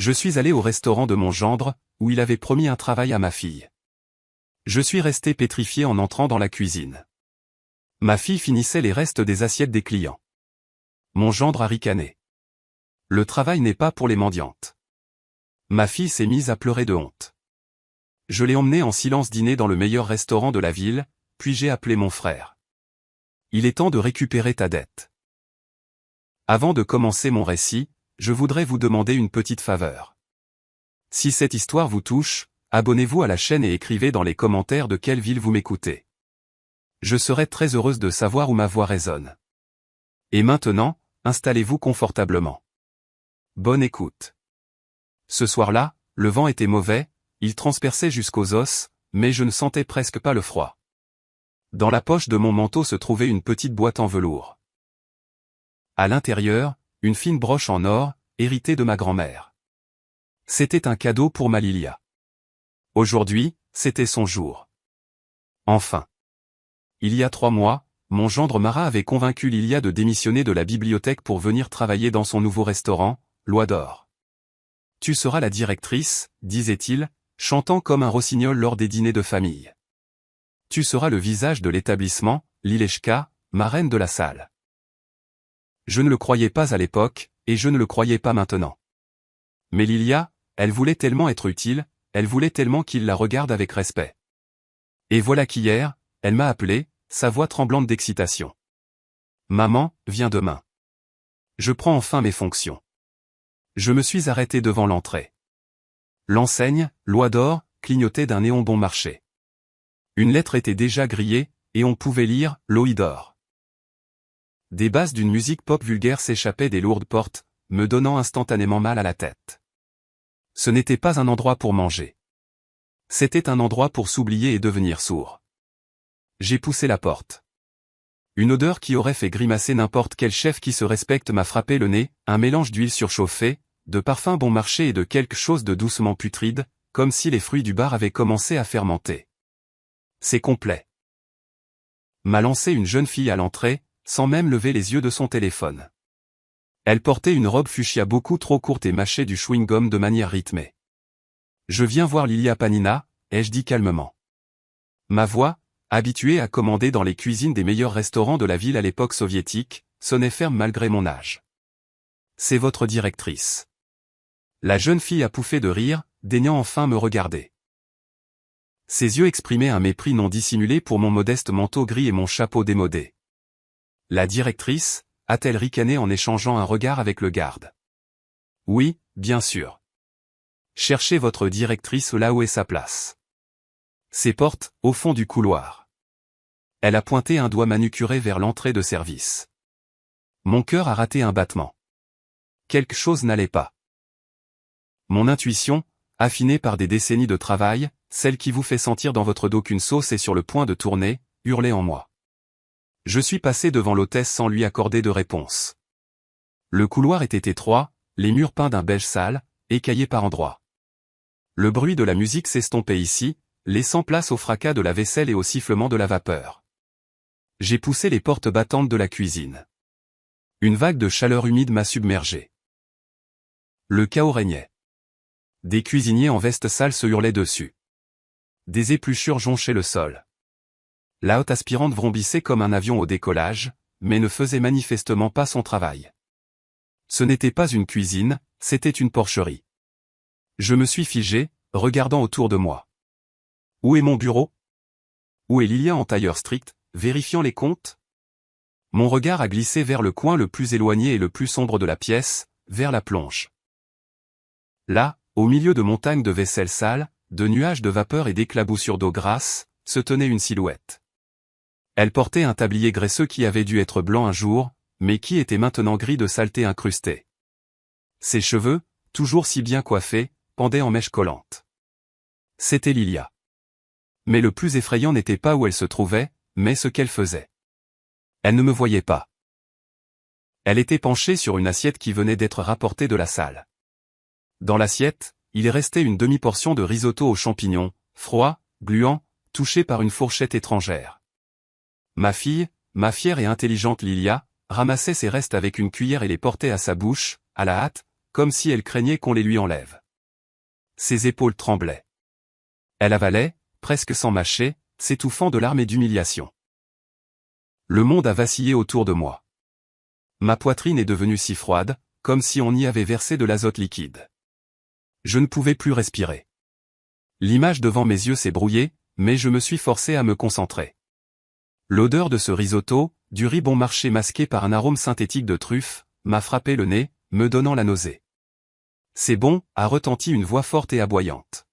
Je suis allé au restaurant de mon gendre, où il avait promis un travail à ma fille. Je suis resté pétrifié en entrant dans la cuisine. Ma fille finissait les restes des assiettes des clients. Mon gendre a ricané. Le travail n'est pas pour les mendiantes. Ma fille s'est mise à pleurer de honte. Je l'ai emmenée en silence dîner dans le meilleur restaurant de la ville, puis j'ai appelé mon frère. Il est temps de récupérer ta dette. Avant de commencer mon récit, je voudrais vous demander une petite faveur. Si cette histoire vous touche, abonnez-vous à la chaîne et écrivez dans les commentaires de quelle ville vous m'écoutez. Je serai très heureuse de savoir où ma voix résonne. Et maintenant, installez-vous confortablement. Bonne écoute. Ce soir-là, le vent était mauvais, il transperçait jusqu'aux os, mais je ne sentais presque pas le froid. Dans la poche de mon manteau se trouvait une petite boîte en velours. À l'intérieur, une fine broche en or, héritée de ma grand-mère. C'était un cadeau pour ma Lilia. Aujourd'hui, c'était son jour. Enfin. Il y a 3 mois, mon gendre Marat avait convaincu Lilia de démissionner de la bibliothèque pour venir travailler dans son nouveau restaurant, l'Oie d'Or. Tu seras la directrice, disait-il, chantant comme un rossignol lors des dîners de famille. Tu seras le visage de l'établissement, Lilechka, marraine de la salle. Je ne le croyais pas à l'époque, et je ne le croyais pas maintenant. Mais Lilia, elle voulait tellement être utile, elle voulait tellement qu'il la regarde avec respect. Et voilà qu'hier, elle m'a appelé, sa voix tremblante d'excitation. Maman, viens demain. Je prends enfin mes fonctions. Je me suis arrêté devant l'entrée. L'enseigne, l'Oie d'Or, clignotait d'un néon bon marché. Une lettre était déjà grillée, et on pouvait lire « L'Oie d'Or ». Des basses d'une musique pop vulgaire s'échappaient des lourdes portes, me donnant instantanément mal à la tête. Ce n'était pas un endroit pour manger. C'était un endroit pour s'oublier et devenir sourd. J'ai poussé la porte. Une odeur qui aurait fait grimacer n'importe quel chef qui se respecte m'a frappé le nez, un mélange d'huile surchauffée, de parfum bon marché et de quelque chose de doucement putride, comme si les fruits du bar avaient commencé à fermenter. C'est complet. M'a lancé une jeune fille à l'entrée, sans même lever les yeux de son téléphone. Elle portait une robe fuchsia beaucoup trop courte et mâchait du chewing-gum de manière rythmée. Je viens voir Lilia Panina, ai-je dit calmement. Ma voix, habituée à commander dans les cuisines des meilleurs restaurants de la ville à l'époque soviétique, sonnait ferme malgré mon âge. C'est votre directrice. La jeune fille a pouffé de rire, daignant enfin me regarder. Ses yeux exprimaient un mépris non dissimulé pour mon modeste manteau gris et mon chapeau démodé. La directrice, a-t-elle ricané en échangeant un regard avec le garde. Oui, bien sûr. Cherchez votre directrice là où est sa place. Ses portes, au fond du couloir. Elle a pointé un doigt manucuré vers l'entrée de service. Mon cœur a raté un battement. Quelque chose n'allait pas. Mon intuition, affinée par des décennies de travail, celle qui vous fait sentir dans votre dos qu'une sauce est sur le point de tourner, hurlait en moi. Je suis passé devant l'hôtesse sans lui accorder de réponse. Le couloir était étroit, les murs peints d'un beige sale, écaillés par endroits. Le bruit de la musique s'estompait ici, laissant place au fracas de la vaisselle et au sifflement de la vapeur. J'ai poussé les portes battantes de la cuisine. Une vague de chaleur humide m'a submergé. Le chaos régnait. Des cuisiniers en veste sale se hurlaient dessus. Des épluchures jonchaient le sol. La hotte aspirante vrombissait comme un avion au décollage, mais ne faisait manifestement pas son travail. Ce n'était pas une cuisine, c'était une porcherie. Je me suis figé, regardant autour de moi. Où est mon bureau? Où est Lilia en tailleur strict, vérifiant les comptes? Mon regard a glissé vers le coin le plus éloigné et le plus sombre de la pièce, vers la plonge. Là, au milieu de montagnes de vaisselle sale, de nuages de vapeur et d'éclaboussures d'eau grasse, se tenait une silhouette. Elle portait un tablier graisseux qui avait dû être blanc un jour, mais qui était maintenant gris de saleté incrustée. Ses cheveux, toujours si bien coiffés, pendaient en mèches collantes. C'était Lilia. Mais le plus effrayant n'était pas où elle se trouvait, mais ce qu'elle faisait. Elle ne me voyait pas. Elle était penchée sur une assiette qui venait d'être rapportée de la salle. Dans l'assiette, il restait une demi-portion de risotto aux champignons, froid, gluant, touché par une fourchette étrangère. Ma fille, ma fière et intelligente Lilia, ramassait ces restes avec une cuillère et les portait à sa bouche, à la hâte, comme si elle craignait qu'on les lui enlève. Ses épaules tremblaient. Elle avalait, presque sans mâcher, s'étouffant de larmes et d'humiliation. Le monde a vacillé autour de moi. Ma poitrine est devenue si froide, comme si on y avait versé de l'azote liquide. Je ne pouvais plus respirer. L'image devant mes yeux s'est brouillée, mais je me suis forcé à me concentrer. L'odeur de ce risotto, du riz bon marché masqué par un arôme synthétique de truffe, m'a frappé le nez, me donnant la nausée. C'est bon, a retenti une voix forte et aboyante.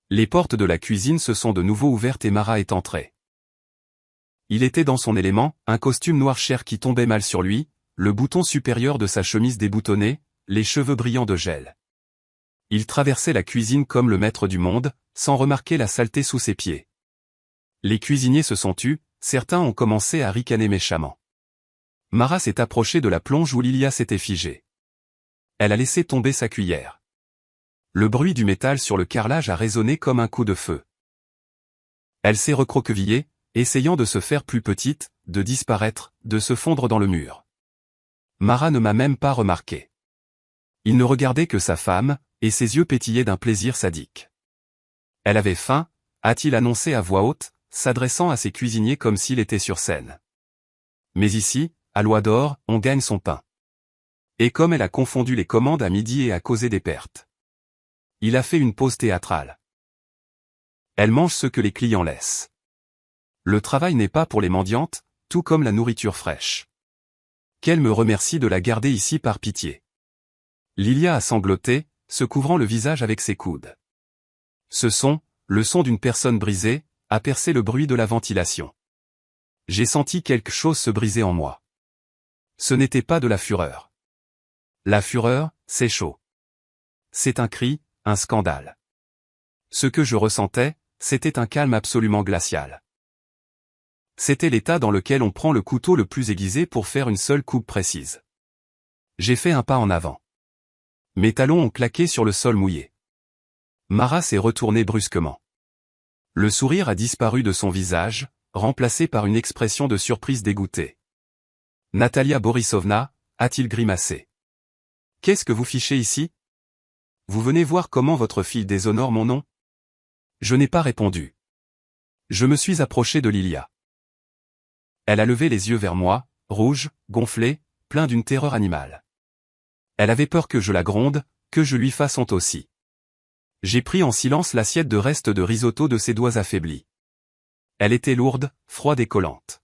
Les portes de la cuisine se sont de nouveau ouvertes et Mara est entrée. Il était dans son élément, un costume noir chair qui tombait mal sur lui, le bouton supérieur de sa chemise déboutonné, les cheveux brillants de gel. Il traversait la cuisine comme le maître du monde, sans remarquer la saleté sous ses pieds. Les cuisiniers se sont tus, certains ont commencé à ricaner méchamment. Mara s'est approchée de la plonge où Lilia s'était figée. Elle a laissé tomber sa cuillère. Le bruit du métal sur le carrelage a résonné comme un coup de feu. Elle s'est recroquevillée, essayant de se faire plus petite, de disparaître, de se fondre dans le mur. Mara ne m'a même pas remarqué. Il ne regardait que sa femme, et ses yeux pétillaient d'un plaisir sadique. Elle avait faim, a-t-il annoncé à voix haute, s'adressant à ses cuisiniers comme s'il était sur scène. Mais ici, à l'Oie d'Or, on gagne son pain. Et comme elle a confondu les commandes à midi et a causé des pertes. Il a fait une pause théâtrale. Elle mange ce que les clients laissent. Le travail n'est pas pour les mendiantes, tout comme la nourriture fraîche. Qu'elle me remercie de la garder ici par pitié. Lilia a sangloté, se couvrant le visage avec ses coudes. Ce son, le son d'une personne brisée, a percé le bruit de la ventilation. J'ai senti quelque chose se briser en moi. Ce n'était pas de la fureur. La fureur, c'est chaud. C'est un cri, un scandale. Ce que je ressentais, c'était un calme absolument glacial. C'était l'état dans lequel on prend le couteau le plus aiguisé pour faire une seule coupe précise. J'ai fait un pas en avant. Mes talons ont claqué sur le sol mouillé. Mara s'est retournée brusquement. Le sourire a disparu de son visage, remplacé par une expression de surprise dégoûtée. Natalia Borisovna, a-t-il grimacé. Qu'est-ce que vous fichez ici? Vous venez voir comment votre fille déshonore mon nom? Je n'ai pas répondu. Je me suis approché de Lilia. Elle a levé les yeux vers moi, rouge, gonflé, plein d'une terreur animale. Elle avait peur que je la gronde, que je lui fasse honte aussi. J'ai pris en silence l'assiette de restes de risotto de ses doigts affaiblis. Elle était lourde, froide et collante.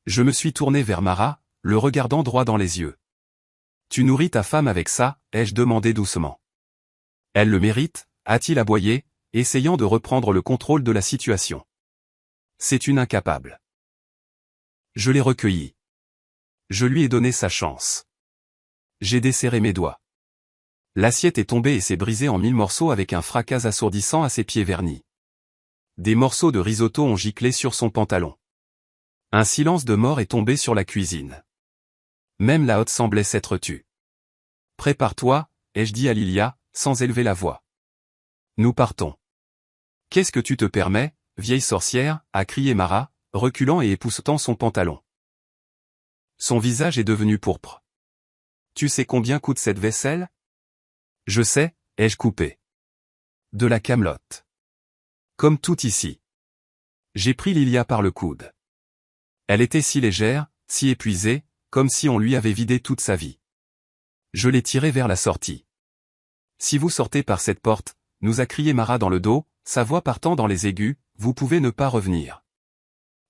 Je me suis tourné vers Mara, le regardant droit dans les yeux. Tu nourris ta femme avec ça, ai-je demandé doucement. Elle le mérite, a-t-il aboyé, essayant de reprendre le contrôle de la situation. C'est une incapable. Je l'ai recueillie. Je lui ai donné sa chance. J'ai desserré mes doigts. L'assiette est tombée et s'est brisée en 1000 morceaux avec un fracas assourdissant à ses pieds vernis. Des morceaux de risotto ont giclé sur son pantalon. Un silence de mort est tombé sur la cuisine. Même la hotte semblait s'être tue. Prépare-toi, ai-je dit à Lilia, sans élever la voix. Nous partons. Qu'est-ce que tu te permets, vieille sorcière, a crié Mara, reculant et époussetant son pantalon. Son visage est devenu pourpre. Tu sais combien coûte cette vaisselle? Je sais, ai-je coupé. De la camelote. Comme tout ici. J'ai pris Lilia par le coude. Elle était si légère, si épuisée, comme si on lui avait vidé toute sa vie. Je l'ai tirée vers la sortie. Si vous sortez par cette porte, nous a crié Mara dans le dos, sa voix partant dans les aigus, vous pouvez ne pas revenir.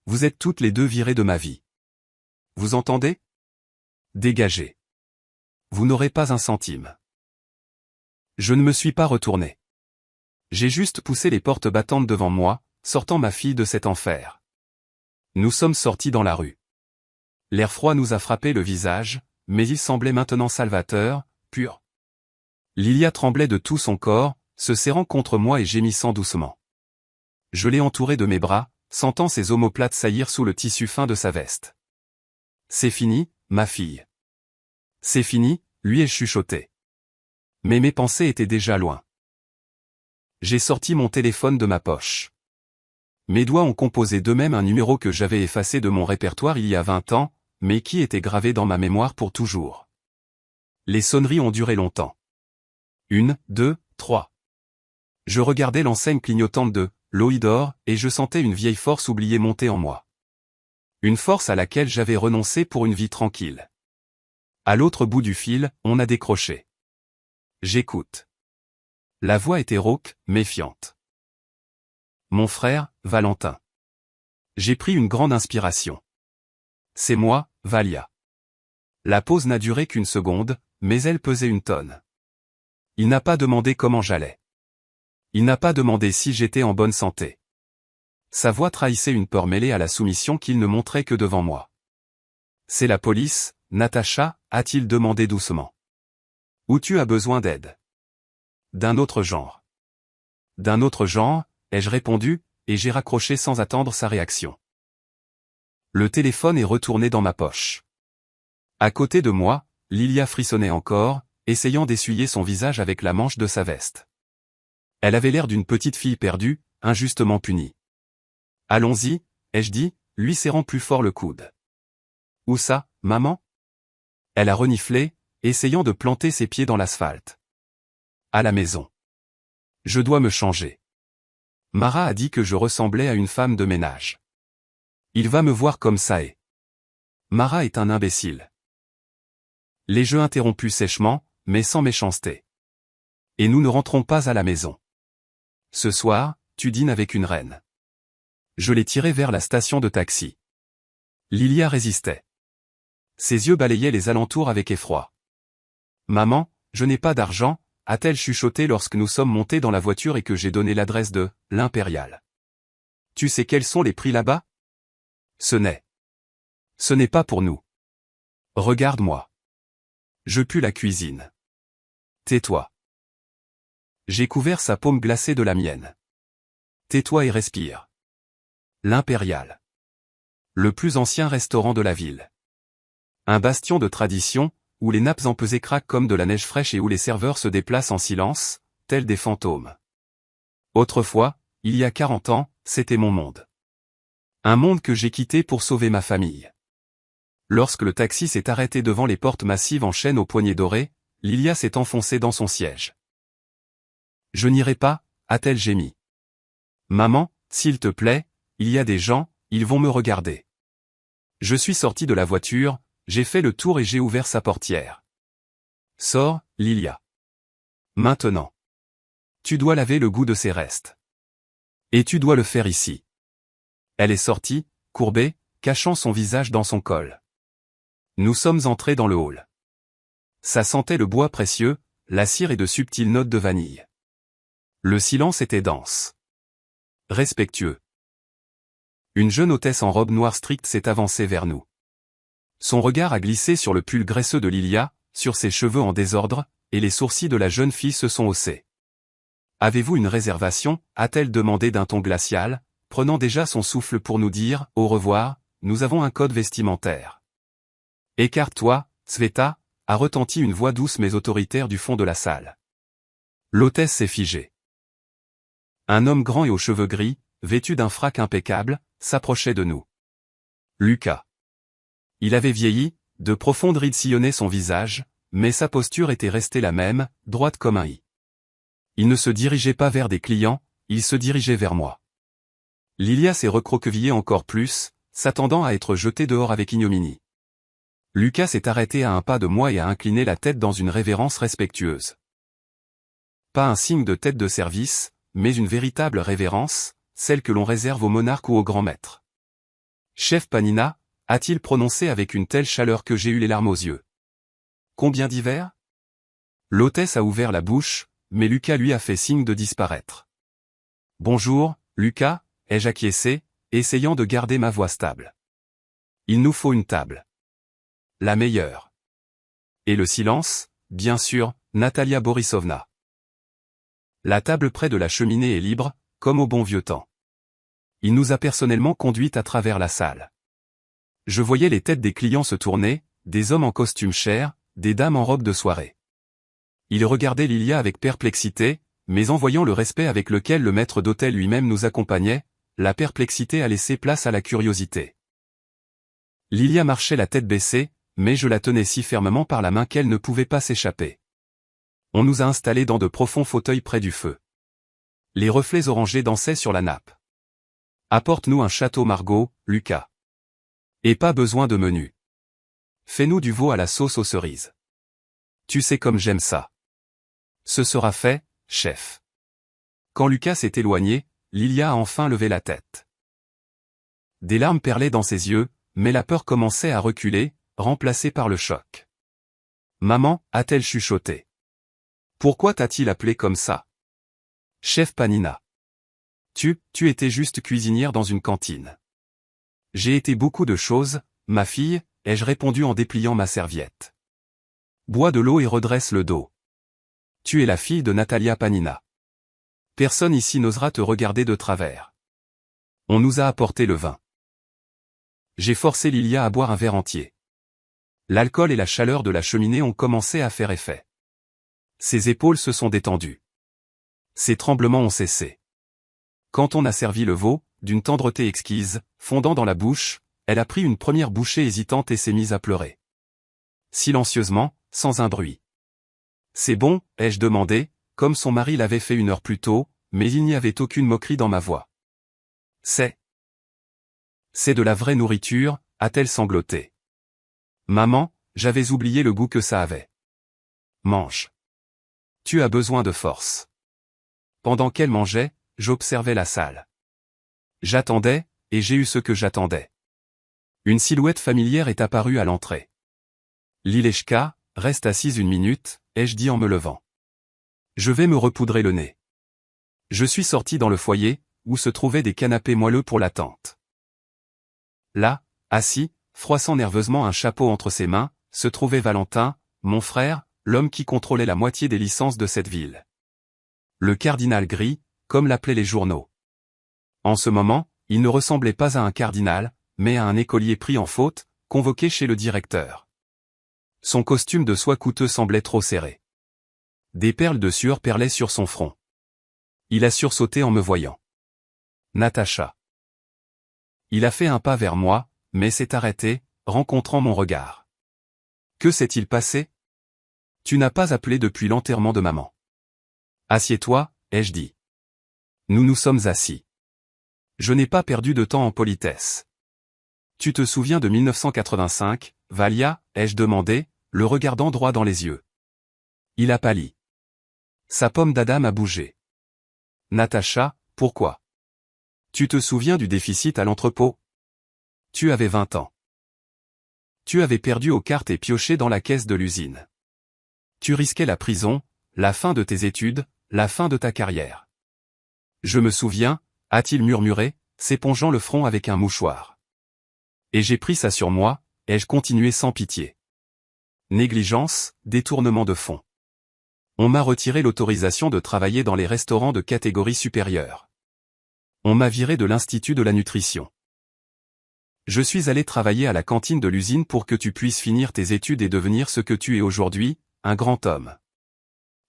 Vous êtes toutes les deux virées de ma vie. Vous entendez? Dégagez. Vous n'aurez pas un centime. Je ne me suis pas retourné. J'ai juste poussé les portes battantes devant moi, sortant ma fille de cet enfer. Nous sommes sortis dans la rue. L'air froid nous a frappé le visage, mais il semblait maintenant salvateur, pur. Lilia tremblait de tout son corps, se serrant contre moi et gémissant doucement. Je l'ai entourée de mes bras, sentant ses omoplates saillir sous le tissu fin de sa veste. C'est fini, ma fille. C'est fini, lui ai-je chuchoté. Mais mes pensées étaient déjà loin. J'ai sorti mon téléphone de ma poche. Mes doigts ont composé d'eux-mêmes un numéro que j'avais effacé de mon répertoire il y a 20 ans, mais qui était gravé dans ma mémoire pour toujours. Les sonneries ont duré longtemps. 1, 2, 3. Je regardais l'enseigne clignotante de Louis-d'Or, et je sentais une vieille force oubliée monter en moi. Une force à laquelle j'avais renoncé pour une vie tranquille. À l'autre bout du fil, on a décroché. J'écoute. La voix était rauque, méfiante. Mon frère, Valentin. J'ai pris une grande inspiration. C'est moi, Valia. La pause n'a duré qu'une seconde, mais elle pesait une tonne. Il n'a pas demandé comment j'allais. Il n'a pas demandé si j'étais en bonne santé. Sa voix trahissait une peur mêlée à la soumission qu'il ne montrait que devant moi. C'est la police, Natacha, a-t-il demandé doucement. Ou tu as besoin d'aide? D'un autre genre. D'un autre genre, ai-je répondu, et j'ai raccroché sans attendre sa réaction. Le téléphone est retourné dans ma poche. À côté de moi, Lilia frissonnait encore, essayant d'essuyer son visage avec la manche de sa veste. Elle avait l'air d'une petite fille perdue, injustement punie. Allons-y, ai-je dit, lui serrant plus fort le coude. Où ça, maman? Elle a reniflé, essayant de planter ses pieds dans l'asphalte. À la maison. Je dois me changer. Mara a dit que je ressemblais à une femme de ménage. Il va me voir comme ça et... Mara est un imbécile. Les jeux interrompus sèchement, mais sans méchanceté. Et nous ne rentrons pas à la maison. Ce soir, tu dînes avec une reine. Je l'ai tiré vers la station de taxi. Lilia résistait. Ses yeux balayaient les alentours avec effroi. Maman, je n'ai pas d'argent, a-t-elle chuchoté lorsque nous sommes montés dans la voiture et que j'ai donné l'adresse de l'Impérial. Tu sais quels sont les prix là-bas? Ce n'est pas pour nous. Regarde-moi. Je pue la cuisine. Tais-toi. J'ai couvert sa paume glacée de la mienne. Tais-toi et respire. L'Impérial. Le plus ancien restaurant de la ville. Un bastion de tradition, où les nappes empesées craquent comme de la neige fraîche et où les serveurs se déplacent en silence, tels des fantômes. Autrefois, il y a 40 ans, c'était mon monde. Un monde que j'ai quitté pour sauver ma famille. Lorsque le taxi s'est arrêté devant les portes massives en chêne aux poignées dorées, Lilia s'est enfoncée dans son siège. Je n'irai pas, a-t-elle gémi. Maman, s'il te plaît, il y a des gens, ils vont me regarder. Je suis sorti de la voiture, j'ai fait le tour et j'ai ouvert sa portière. Sors, Lilia. Maintenant. Tu dois laver le goût de ces restes. Et tu dois le faire ici. Elle est sortie, courbée, cachant son visage dans son col. Nous sommes entrés dans le hall. Ça sentait le bois précieux, la cire et de subtiles notes de vanille. Le silence était dense. Respectueux. Une jeune hôtesse en robe noire stricte s'est avancée vers nous. Son regard a glissé sur le pull graisseux de Lilia, sur ses cheveux en désordre, et les sourcils de la jeune fille se sont haussés. Avez-vous une réservation, a-t-elle demandé d'un ton glacial, prenant déjà son souffle pour nous dire « Au revoir, nous avons un code vestimentaire ». Écarte-toi, Sveta, a retenti une voix douce mais autoritaire du fond de la salle. L'hôtesse s'est figée. Un homme grand et aux cheveux gris, vêtu d'un frac impeccable, s'approchait de nous. Lucas. Il avait vieilli, de profondes rides sillonnaient son visage, mais sa posture était restée la même, droite comme un i. Il ne se dirigeait pas vers des clients, il se dirigeait vers moi. Lilia s'est recroquevillée encore plus, s'attendant à être jetée dehors avec ignominie. Lucas s'est arrêté à un pas de moi et a incliné la tête dans une révérence respectueuse. Pas un signe de tête de service, mais une véritable révérence, celle que l'on réserve aux monarques ou aux grands maîtres. Chef Panina, a-t-il prononcé avec une telle chaleur que j'ai eu les larmes aux yeux. Combien d'hivers? L'hôtesse a ouvert la bouche, mais Lucas lui a fait signe de disparaître. Bonjour, Lucas, ai-je acquiescé, essayant de garder ma voix stable. Il nous faut une table. La meilleure. Et le silence, bien sûr, Natalia Borisovna. La table près de la cheminée est libre, comme au bon vieux temps. Il nous a personnellement conduites à travers la salle. Je voyais les têtes des clients se tourner, des hommes en costume cher, des dames en robe de soirée. Il regardait Lilia avec perplexité, mais en voyant le respect avec lequel le maître d'hôtel lui-même nous accompagnait, la perplexité a laissé place à la curiosité. Lilia marchait la tête baissée, mais je la tenais si fermement par la main qu'elle ne pouvait pas s'échapper. On nous a installés dans de profonds fauteuils près du feu. Les reflets orangés dansaient sur la nappe. Apporte-nous un château Margaux, Lucas. Et pas besoin de menu. Fais-nous du veau à la sauce aux cerises. Tu sais comme j'aime ça. Ce sera fait, chef. Quand Lucas s'est éloigné, Lilia a enfin levé la tête. Des larmes perlaient dans ses yeux, mais la peur commençait à reculer, remplacée par le choc. Maman, a-t-elle chuchoté. Pourquoi t'a-t-il appelé comme ça? Chef Panina. Tu étais juste cuisinière dans une cantine. J'ai été beaucoup de choses, ma fille, ai-je répondu en dépliant ma serviette. Bois de l'eau et redresse le dos. Tu es la fille de Natalia Panina. Personne ici n'osera te regarder de travers. On nous a apporté le vin. J'ai forcé Lilia à boire un verre entier. L'alcool et la chaleur de la cheminée ont commencé à faire effet. Ses épaules se sont détendues. Ses tremblements ont cessé. Quand on a servi le veau, d'une tendreté exquise, fondant dans la bouche, elle a pris une première bouchée hésitante et s'est mise à pleurer. Silencieusement, sans un bruit. C'est bon, ai-je demandé, comme son mari l'avait fait une heure plus tôt, mais il n'y avait aucune moquerie dans ma voix. C'est de la vraie nourriture, a-t-elle sangloté. Maman, j'avais oublié le goût que ça avait. Mange. Tu as besoin de force. Pendant qu'elle mangeait, j'observais la salle. J'attendais, et j'ai eu ce que j'attendais. Une silhouette familière est apparue à l'entrée. Lilechka, reste assise une minute, ai-je dit en me levant. Je vais me repoudrer le nez. Je suis sorti dans le foyer, où se trouvaient des canapés moelleux pour l'attente. Là, assis, froissant nerveusement un chapeau entre ses mains, se trouvait Valentin, mon frère, l'homme qui contrôlait la moitié des licences de cette ville. Le cardinal gris, comme l'appelaient les journaux. En ce moment, il ne ressemblait pas à un cardinal, mais à un écolier pris en faute, convoqué chez le directeur. Son costume de soie coûteux semblait trop serré. Des perles de sueur perlaient sur son front. Il a sursauté en me voyant. Natacha. Il a fait un pas vers moi, mais s'est arrêté, rencontrant mon regard. Que s'est-il passé? Tu n'as pas appelé depuis l'enterrement de maman. Assieds-toi, ai-je dit. Nous nous sommes assis. Je n'ai pas perdu de temps en politesse. Tu te souviens de 1985, Valia, ai-je demandé, le regardant droit dans les yeux. Il a pâli. Sa pomme d'Adam a bougé. Natacha, pourquoi? Tu te souviens du déficit à l'entrepôt? Tu avais 20 ans. Tu avais perdu aux cartes et pioché dans la caisse de l'usine. Tu risquais la prison, la fin de tes études, la fin de ta carrière. Je me souviens, a-t-il murmuré, s'épongeant le front avec un mouchoir. Et j'ai pris ça sur moi, ai-je continué sans pitié. Négligence, détournement de fonds. On m'a retiré l'autorisation de travailler dans les restaurants de catégorie supérieure. On m'a viré de l'Institut de la nutrition. Je suis allé travailler à la cantine de l'usine pour que tu puisses finir tes études et devenir ce que tu es aujourd'hui, un grand homme.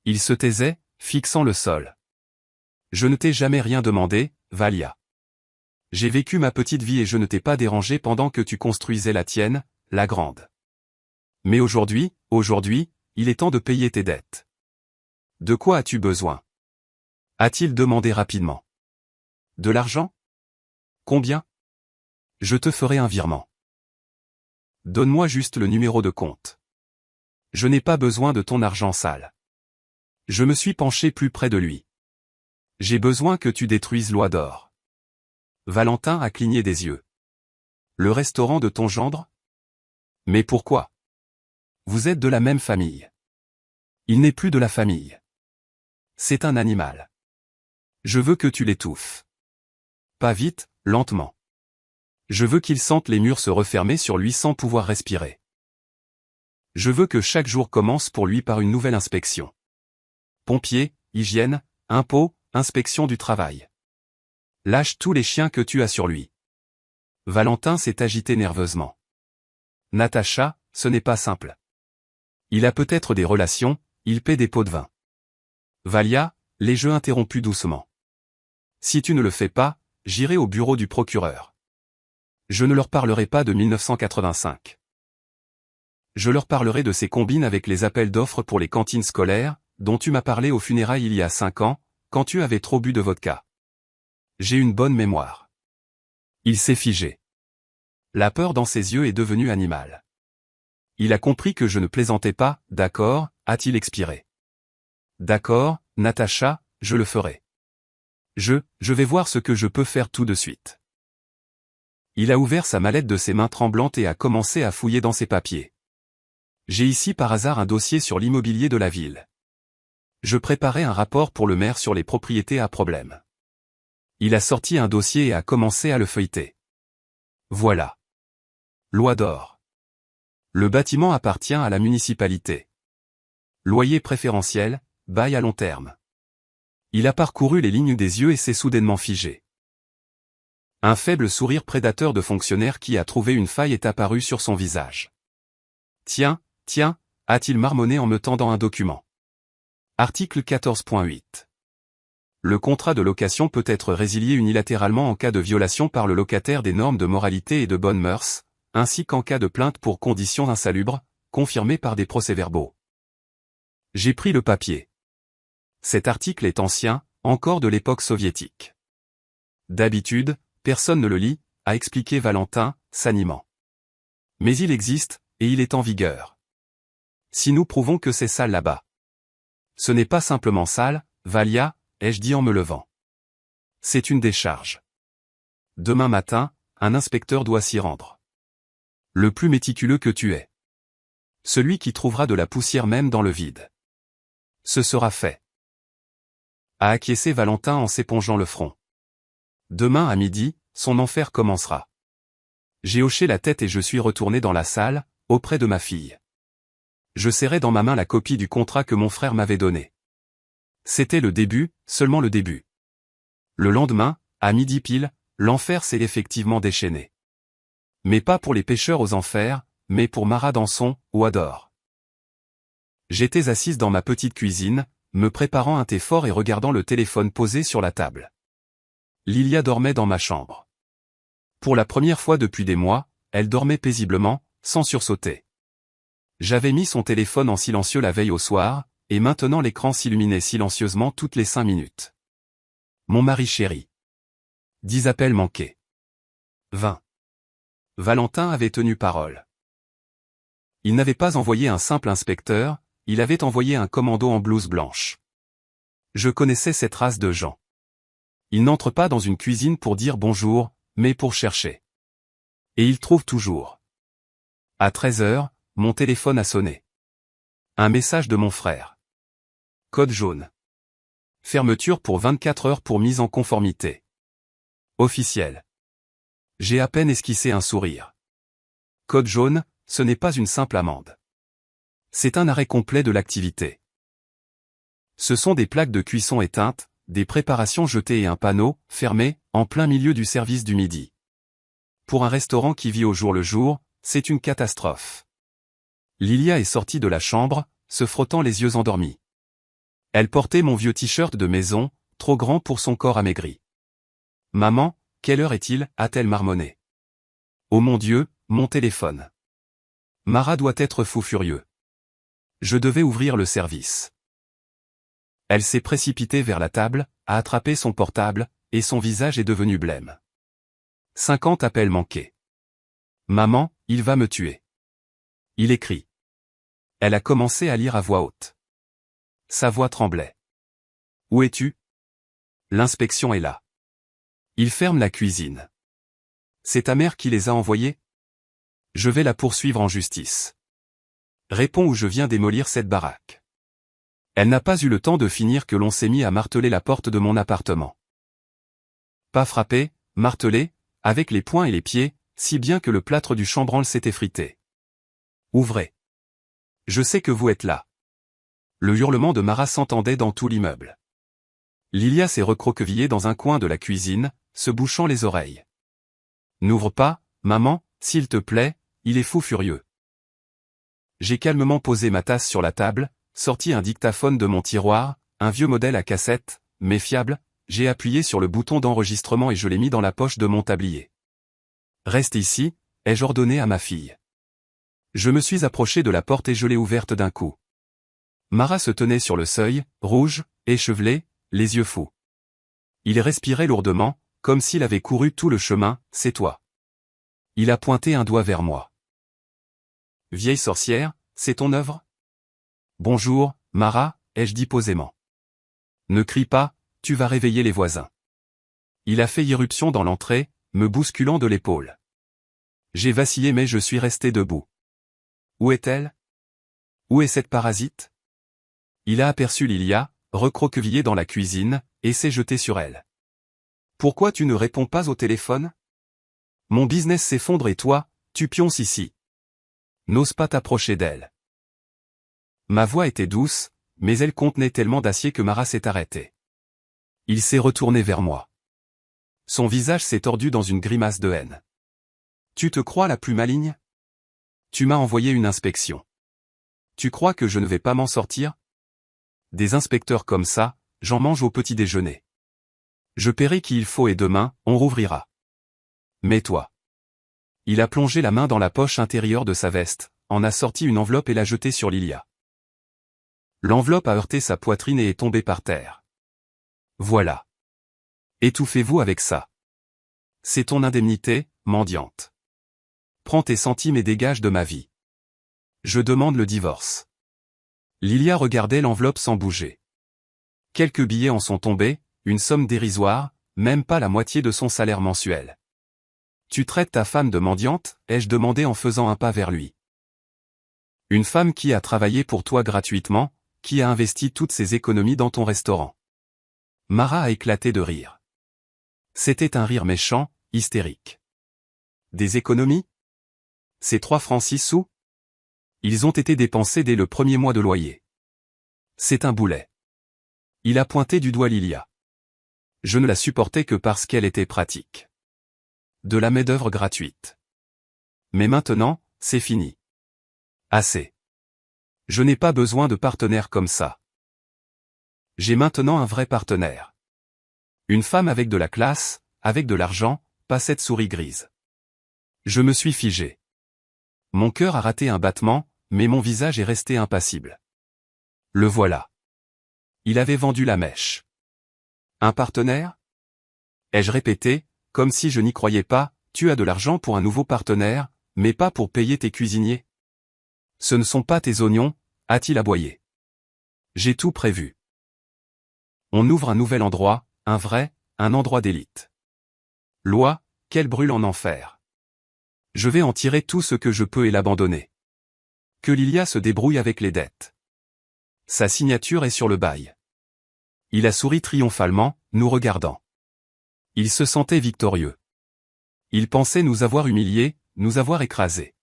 Il se taisait, fixant le sol. Je ne t'ai jamais rien demandé, Valia. J'ai vécu ma petite vie et je ne t'ai pas dérangé pendant que tu construisais la tienne, la grande. Mais aujourd'hui, il est temps de payer tes dettes. De quoi as-tu besoin? A-t-il demandé rapidement. De l'argent? Combien? Je te ferai un virement. Donne-moi juste le numéro de compte. Je n'ai pas besoin de ton argent sale. Je me suis penché plus près de lui. J'ai besoin que tu détruises l'oie d'or. Valentin a cligné des yeux. Le restaurant de ton gendre? Mais pourquoi? Vous êtes de la même famille. Il n'est plus de la famille. C'est un animal. Je veux que tu l'étouffes. Pas vite, lentement. Je veux qu'il sente les murs se refermer sur lui sans pouvoir respirer. Je veux que chaque jour commence pour lui par une nouvelle inspection. Pompiers, hygiène, impôts, inspection du travail. Lâche tous les chiens que tu as sur lui. Valentin s'est agité nerveusement. Natacha, ce n'est pas simple. Il a peut-être des relations, il paie des pots de vin. Valia, les jeux interrompus doucement. Si tu ne le fais pas, j'irai au bureau du procureur. Je ne leur parlerai pas de 1985. Je leur parlerai de ces combines avec les appels d'offres pour les cantines scolaires, dont tu m'as parlé aux funérailles il y a 5 ans, quand tu avais trop bu de vodka. J'ai une bonne mémoire. Il s'est figé. La peur dans ses yeux est devenue animale. Il a compris que je ne plaisantais pas, d'accord, a-t-il expiré. D'accord, Natacha, je le ferai. Je vais voir ce que je peux faire tout de suite. Il a ouvert sa mallette de ses mains tremblantes et a commencé à fouiller dans ses papiers. J'ai ici par hasard un dossier sur l'immobilier de la ville. Je préparais un rapport pour le maire sur les propriétés à problème. Il a sorti un dossier et a commencé à le feuilleter. Voilà. Loi d'or. Le bâtiment appartient à la municipalité. Loyer préférentiel, bail à long terme. Il a parcouru les lignes des yeux et s'est soudainement figé. Un faible sourire prédateur de fonctionnaire qui a trouvé une faille est apparu sur son visage. Tiens, a-t-il marmonné en me tendant un document. Article 14.8. Le contrat de location peut être résilié unilatéralement en cas de violation par le locataire des normes de moralité et de bonnes mœurs, ainsi qu'en cas de plainte pour conditions insalubres, confirmées par des procès-verbaux. J'ai pris le papier. Cet article est ancien, encore de l'époque soviétique. D'habitude, personne ne le lit, a expliqué Valentin, s'animant. Mais il existe, et il est en vigueur. Si nous prouvons que c'est sale là-bas. Ce n'est pas simplement sale, Valia, ai-je dit en me levant. C'est une décharge. Demain matin, un inspecteur doit s'y rendre. Le plus méticuleux que tu es. Celui qui trouvera de la poussière même dans le vide. Ce sera fait. A acquiescé Valentin en s'épongeant le front. Demain à midi, son enfer commencera. J'ai hoché la tête et je suis retourné dans la salle, auprès de ma fille. Je serrais dans ma main la copie du contrat que mon frère m'avait donné. C'était le début, seulement le début. Le lendemain, à midi pile, l'enfer s'est effectivement déchaîné. Mais pas pour les pêcheurs aux enfers, mais pour Mara Danson, ou Adore. J'étais assise dans ma petite cuisine, me préparant un thé fort et regardant le téléphone posé sur la table. Lilia dormait dans ma chambre. Pour la première fois depuis des mois, elle dormait paisiblement, sans sursauter. J'avais mis son téléphone en silencieux la veille au soir, et maintenant l'écran s'illuminait silencieusement toutes les 5 minutes. Mon mari chéri. 10 appels manqués. 20. Valentin avait tenu parole. Il n'avait pas envoyé un simple inspecteur, il avait envoyé un commando en blouse blanche. Je connaissais cette race de gens. Ils n'entrent pas dans une cuisine pour dire bonjour, mais pour chercher. Et ils trouvent toujours. À 13h, mon téléphone a sonné. Un message de mon frère. Code jaune. Fermeture pour 24 heures pour mise en conformité. Officiel. J'ai à peine esquissé un sourire. Code jaune, ce n'est pas une simple amende. C'est un arrêt complet de l'activité. Ce sont des plaques de cuisson éteintes, des préparations jetées et un panneau, fermé, en plein milieu du service du midi. Pour un restaurant qui vit au jour le jour, c'est une catastrophe. Lilia est sortie de la chambre, se frottant les yeux endormis. Elle portait mon vieux t-shirt de maison, trop grand pour son corps amaigri. « Maman, quelle heure est-il » a-t-elle marmonné. « Oh mon Dieu, mon téléphone. Mara doit être fou furieux. Je devais ouvrir le service. » Elle s'est précipitée vers la table, a attrapé son portable, et son visage est devenu blême. 50 appels manqués. « Maman, il va me tuer. » Il écrit. Elle a commencé à lire à voix haute. Sa voix tremblait. « Où es-tu ? L'inspection est là. Il ferme la cuisine. C'est ta mère qui les a envoyés ? Je vais la poursuivre en justice. Réponds ou je viens démolir cette baraque. » Elle n'a pas eu le temps de finir que l'on s'est mis à marteler la porte de mon appartement. Pas frapper, marteler, avec les poings et les pieds, si bien que le plâtre du chambranle s'est effrité. Ouvrez. Je sais que vous êtes là. Le hurlement de Mara s'entendait dans tout l'immeuble. Lilia s'est recroquevillée dans un coin de la cuisine, se bouchant les oreilles. N'ouvre pas, maman, s'il te plaît, il est fou furieux. J'ai calmement posé ma tasse sur la table, sorti un dictaphone de mon tiroir, un vieux modèle à cassette, mais fiable, j'ai appuyé sur le bouton d'enregistrement et je l'ai mis dans la poche de mon tablier. Reste ici, ai-je ordonné à ma fille. Je me suis approché de la porte et je l'ai ouverte d'un coup. Mara se tenait sur le seuil, rouge, échevelé, les yeux fous. Il respirait lourdement, comme s'il avait couru tout le chemin. C'est toi. Il a pointé un doigt vers moi. Vieille sorcière, c'est ton œuvre? Bonjour, Mara, ai-je dit posément. Ne crie pas, tu vas réveiller les voisins. Il a fait irruption dans l'entrée, me bousculant de l'épaule. J'ai vacillé mais je suis resté debout. Où est-elle? Où est cette parasite? Il a aperçu Lilia, recroquevillée dans la cuisine, et s'est jeté sur elle. Pourquoi tu ne réponds pas au téléphone? Mon business s'effondre et toi, tu pionces ici. N'ose pas t'approcher d'elle. Ma voix était douce, mais elle contenait tellement d'acier que Mara s'est arrêtée. Il s'est retourné vers moi. Son visage s'est tordu dans une grimace de haine. Tu te crois la plus maligne? Tu m'as envoyé une inspection. Tu crois que je ne vais pas m'en sortir? Des inspecteurs comme ça, j'en mange au petit déjeuner. Je paierai qui il faut et demain, on rouvrira. Mais toi. Il a plongé la main dans la poche intérieure de sa veste, en a sorti une enveloppe et l'a jetée sur Lilia. L'enveloppe a heurté sa poitrine et est tombée par terre. Voilà. Étouffez-vous avec ça. C'est ton indemnité, mendiante. Prends tes centimes et dégage de ma vie. Je demande le divorce. Lilia regardait l'enveloppe sans bouger. Quelques billets en sont tombés, une somme dérisoire, même pas la moitié de son salaire mensuel. Tu traites ta femme de mendiante, ai-je demandé en faisant un pas vers lui. Une femme qui a travaillé pour toi gratuitement, qui a investi toutes ses économies dans ton restaurant. Mara a éclaté de rire. C'était un rire méchant, hystérique. Des économies? C'est 3 francs 6 sous? Ils ont été dépensés dès le premier mois de loyer. C'est un boulet. Il a pointé du doigt Lilia. Je ne la supportais que parce qu'elle était pratique. De la main-d'œuvre gratuite. Mais maintenant, c'est fini. Assez. Je n'ai pas besoin de partenaires comme ça. J'ai maintenant un vrai partenaire. Une femme avec de la classe, avec de l'argent, pas cette souris grise. Je me suis figé. Mon cœur a raté un battement, mais mon visage est resté impassible. Le voilà. Il avait vendu la mèche. Un partenaire? Ai-je répété, comme si je n'y croyais pas, tu as de l'argent pour un nouveau partenaire, mais pas pour payer tes cuisiniers. Ce ne sont pas tes oignons, a-t-il aboyé. J'ai tout prévu. On ouvre un nouvel endroit, un endroit d'élite. Loi, qu'elle brûle en enfer. Je vais en tirer tout ce que je peux et l'abandonner. Que Lilia se débrouille avec les dettes. Sa signature est sur le bail. Il a souri triomphalement, nous regardant. Il se sentait victorieux. Il pensait nous avoir humiliés, nous avoir écrasés.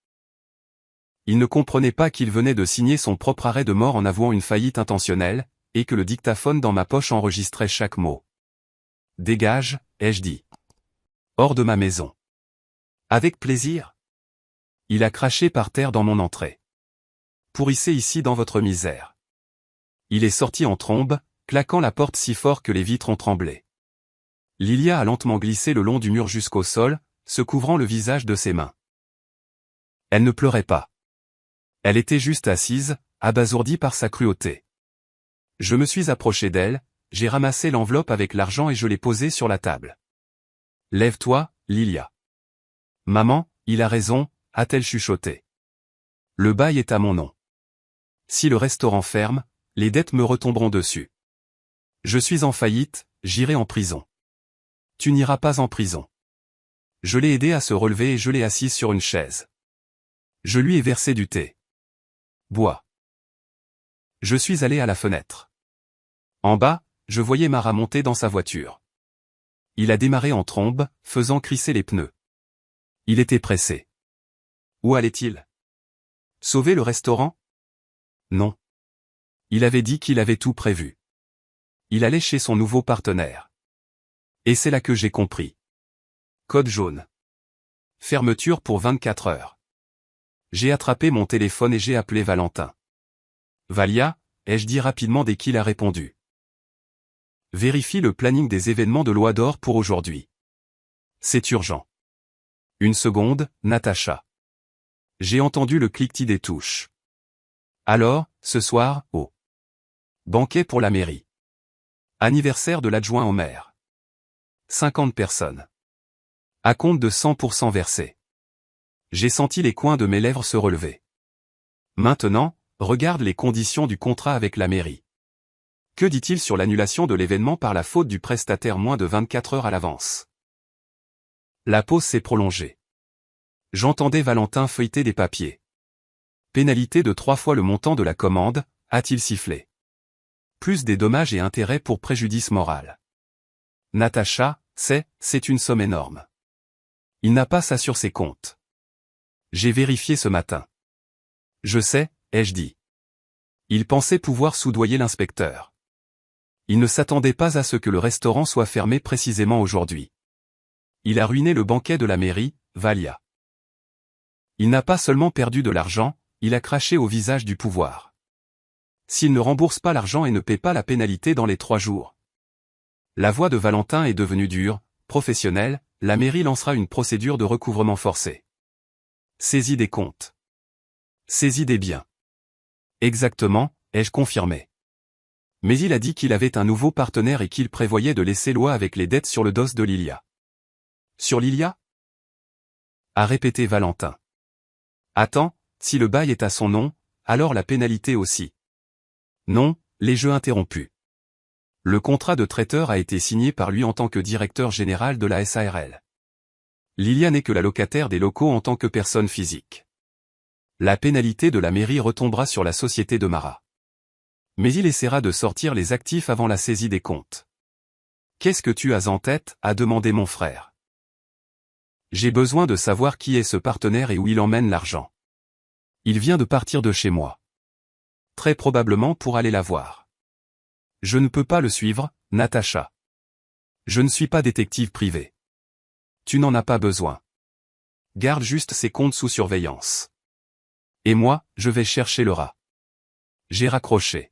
Il ne comprenait pas qu'il venait de signer son propre arrêt de mort en avouant une faillite intentionnelle, et que le dictaphone dans ma poche enregistrait chaque mot. Dégage, ai-je dit. Hors de ma maison. Avec plaisir. Il a craché par terre dans mon entrée. Pourrissez ici dans votre misère. Il est sorti en trombe, claquant la porte si fort que les vitres ont tremblé. Lilia a lentement glissé le long du mur jusqu'au sol, se couvrant le visage de ses mains. Elle ne pleurait pas. Elle était juste assise, abasourdie par sa cruauté. Je me suis approché d'elle, j'ai ramassé l'enveloppe avec l'argent et je l'ai posée sur la table. Lève-toi, Lilia. Maman, il a raison, a-t-elle chuchoté. Le bail est à mon nom. Si le restaurant ferme, les dettes me retomberont dessus. Je suis en faillite, j'irai en prison. Tu n'iras pas en prison. Je l'ai aidé à se relever et je l'ai assise sur une chaise. Je lui ai versé du thé. Bois. Je suis allé à la fenêtre. En bas, je voyais Mara monter dans sa voiture. Il a démarré en trombe, faisant crisser les pneus. Il était pressé. Où allait-il? Sauver le restaurant? Non. Il avait dit qu'il avait tout prévu. Il allait chez son nouveau partenaire. Et c'est là que j'ai compris. Code jaune. Fermeture pour 24 heures. J'ai attrapé mon téléphone et j'ai appelé Valentin. Valia, ai-je dit rapidement dès qu'il a répondu. Vérifie le planning des événements de Loi d'Or pour aujourd'hui. C'est urgent. Une seconde, Natacha. J'ai entendu le cliquetis des touches. Alors, ce soir, au banquet pour la mairie. Anniversaire de l'adjoint au maire. 50 personnes. Acompte de 100% versé. J'ai senti les coins de mes lèvres se relever. Maintenant, regarde les conditions du contrat avec la mairie. Que dit-il sur l'annulation de l'événement par la faute du prestataire moins de 24 heures à l'avance? La pause s'est prolongée. J'entendais Valentin feuilleter des papiers. Pénalité de 3 fois le montant de la commande, a-t-il sifflé. Plus des dommages et intérêts pour préjudice moral. Natacha, c'est une somme énorme. Il n'a pas ça sur ses comptes. J'ai vérifié ce matin. Je sais, ai-je dit. Il pensait pouvoir soudoyer l'inspecteur. Il ne s'attendait pas à ce que le restaurant soit fermé précisément aujourd'hui. Il a ruiné le banquet de la mairie, Valia. Il n'a pas seulement perdu de l'argent, il a craché au visage du pouvoir. S'il ne rembourse pas l'argent et ne paie pas la pénalité dans les 3 jours. La voix de Valentin est devenue dure, professionnelle, la mairie lancera une procédure de recouvrement forcé. Saisie des comptes. Saisie des biens. Exactement, ai-je confirmé. Mais il a dit qu'il avait un nouveau partenaire et qu'il prévoyait de laisser loi avec les dettes sur le dos de Lilia. Sur Lilia? A répété Valentin. Attends, si le bail est à son nom, alors la pénalité aussi. Non, les jeux interrompus. Le contrat de traiteur a été signé par lui en tant que directeur général de la SARL. Lilia n'est que la locataire des locaux en tant que personne physique. La pénalité de la mairie retombera sur la société de Mara. Mais il essaiera de sortir les actifs avant la saisie des comptes. Qu'est-ce que tu as en tête, a demandé mon frère. J'ai besoin de savoir qui est ce partenaire et où il emmène l'argent. Il vient de partir de chez moi. Très probablement pour aller la voir. Je ne peux pas le suivre, Natacha. Je ne suis pas détective privé. Tu n'en as pas besoin. Garde juste ses comptes sous surveillance. Et moi, je vais chercher le rat. J'ai raccroché.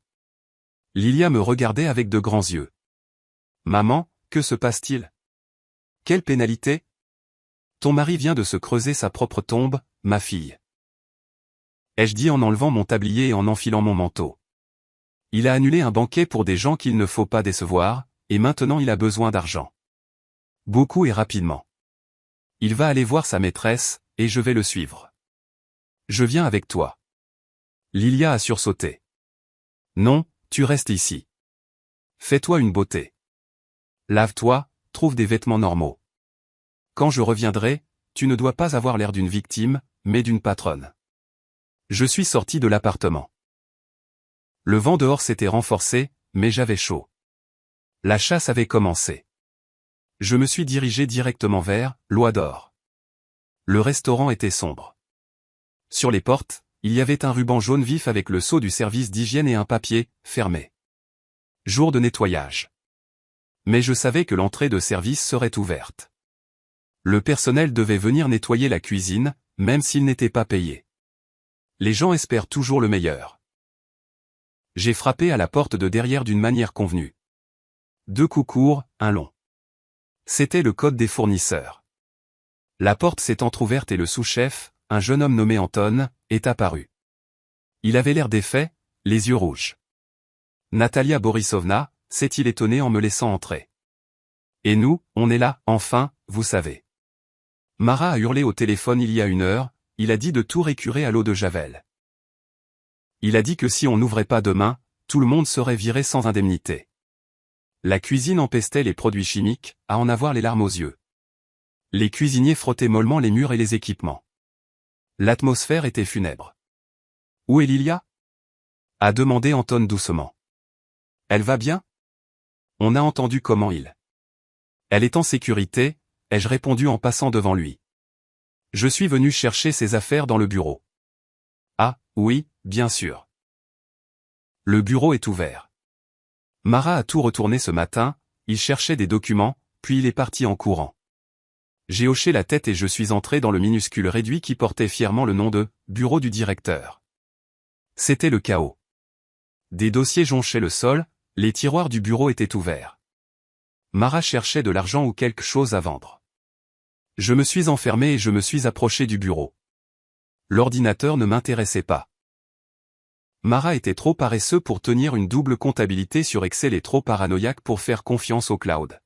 Lilia me regardait avec de grands yeux. Maman, que se passe-t-il? Quelle pénalité? Ton mari vient de se creuser sa propre tombe, ma fille. Ai-je dit en enlevant mon tablier et en enfilant mon manteau. Il a annulé un banquet pour des gens qu'il ne faut pas décevoir, et maintenant il a besoin d'argent. Beaucoup et rapidement. Il va aller voir sa maîtresse, et je vais le suivre. Je viens avec toi. Lilia a sursauté. Non, tu restes ici. Fais-toi une beauté. Lave-toi, trouve des vêtements normaux. Quand je reviendrai, tu ne dois pas avoir l'air d'une victime, mais d'une patronne. Je suis sorti de l'appartement. Le vent dehors s'était renforcé, mais j'avais chaud. La chasse avait commencé. Je me suis dirigé directement vers l'Oie d'Or. Le restaurant était sombre. Sur les portes, il y avait un ruban jaune vif avec le sceau du service d'hygiène et un papier, fermé. Jour de nettoyage. Mais je savais que l'entrée de service serait ouverte. Le personnel devait venir nettoyer la cuisine, même s'il n'était pas payé. Les gens espèrent toujours le meilleur. J'ai frappé à la porte de derrière d'une manière convenue. 2 coups courts, un long. C'était le code des fournisseurs. La porte s'est entr'ouverte et le sous-chef, un jeune homme nommé Anton, est apparu. Il avait l'air défait, les yeux rouges. Natalia Borisovna, s'est-il étonné en me laissant entrer. Et nous, on est là, enfin, vous savez. Mara a hurlé au téléphone il y a 1 heure, il a dit de tout récurer à l'eau de Javel. Il a dit que si on n'ouvrait pas demain, tout le monde serait viré sans indemnité. La cuisine empestait les produits chimiques, à en avoir les larmes aux yeux. Les cuisiniers frottaient mollement les murs et les équipements. L'atmosphère était funèbre. Où est Lilia? A demandé Anton doucement. Elle va bien? On a entendu comment il. Elle est en sécurité, ai-je répondu en passant devant lui. Je suis venu chercher ses affaires dans le bureau. Ah, oui, bien sûr. Le bureau est ouvert. Mara a tout retourné ce matin, il cherchait des documents, puis il est parti en courant. J'ai hoché la tête et je suis entré dans le minuscule réduit qui portait fièrement le nom de « bureau du directeur ». C'était le chaos. Des dossiers jonchaient le sol, les tiroirs du bureau étaient ouverts. Mara cherchait de l'argent ou quelque chose à vendre. Je me suis enfermé et je me suis approché du bureau. l'ordinateur ne m'intéressait pas. Mara était trop paresseux pour tenir une double comptabilité sur Excel et trop paranoïaque pour faire confiance au cloud.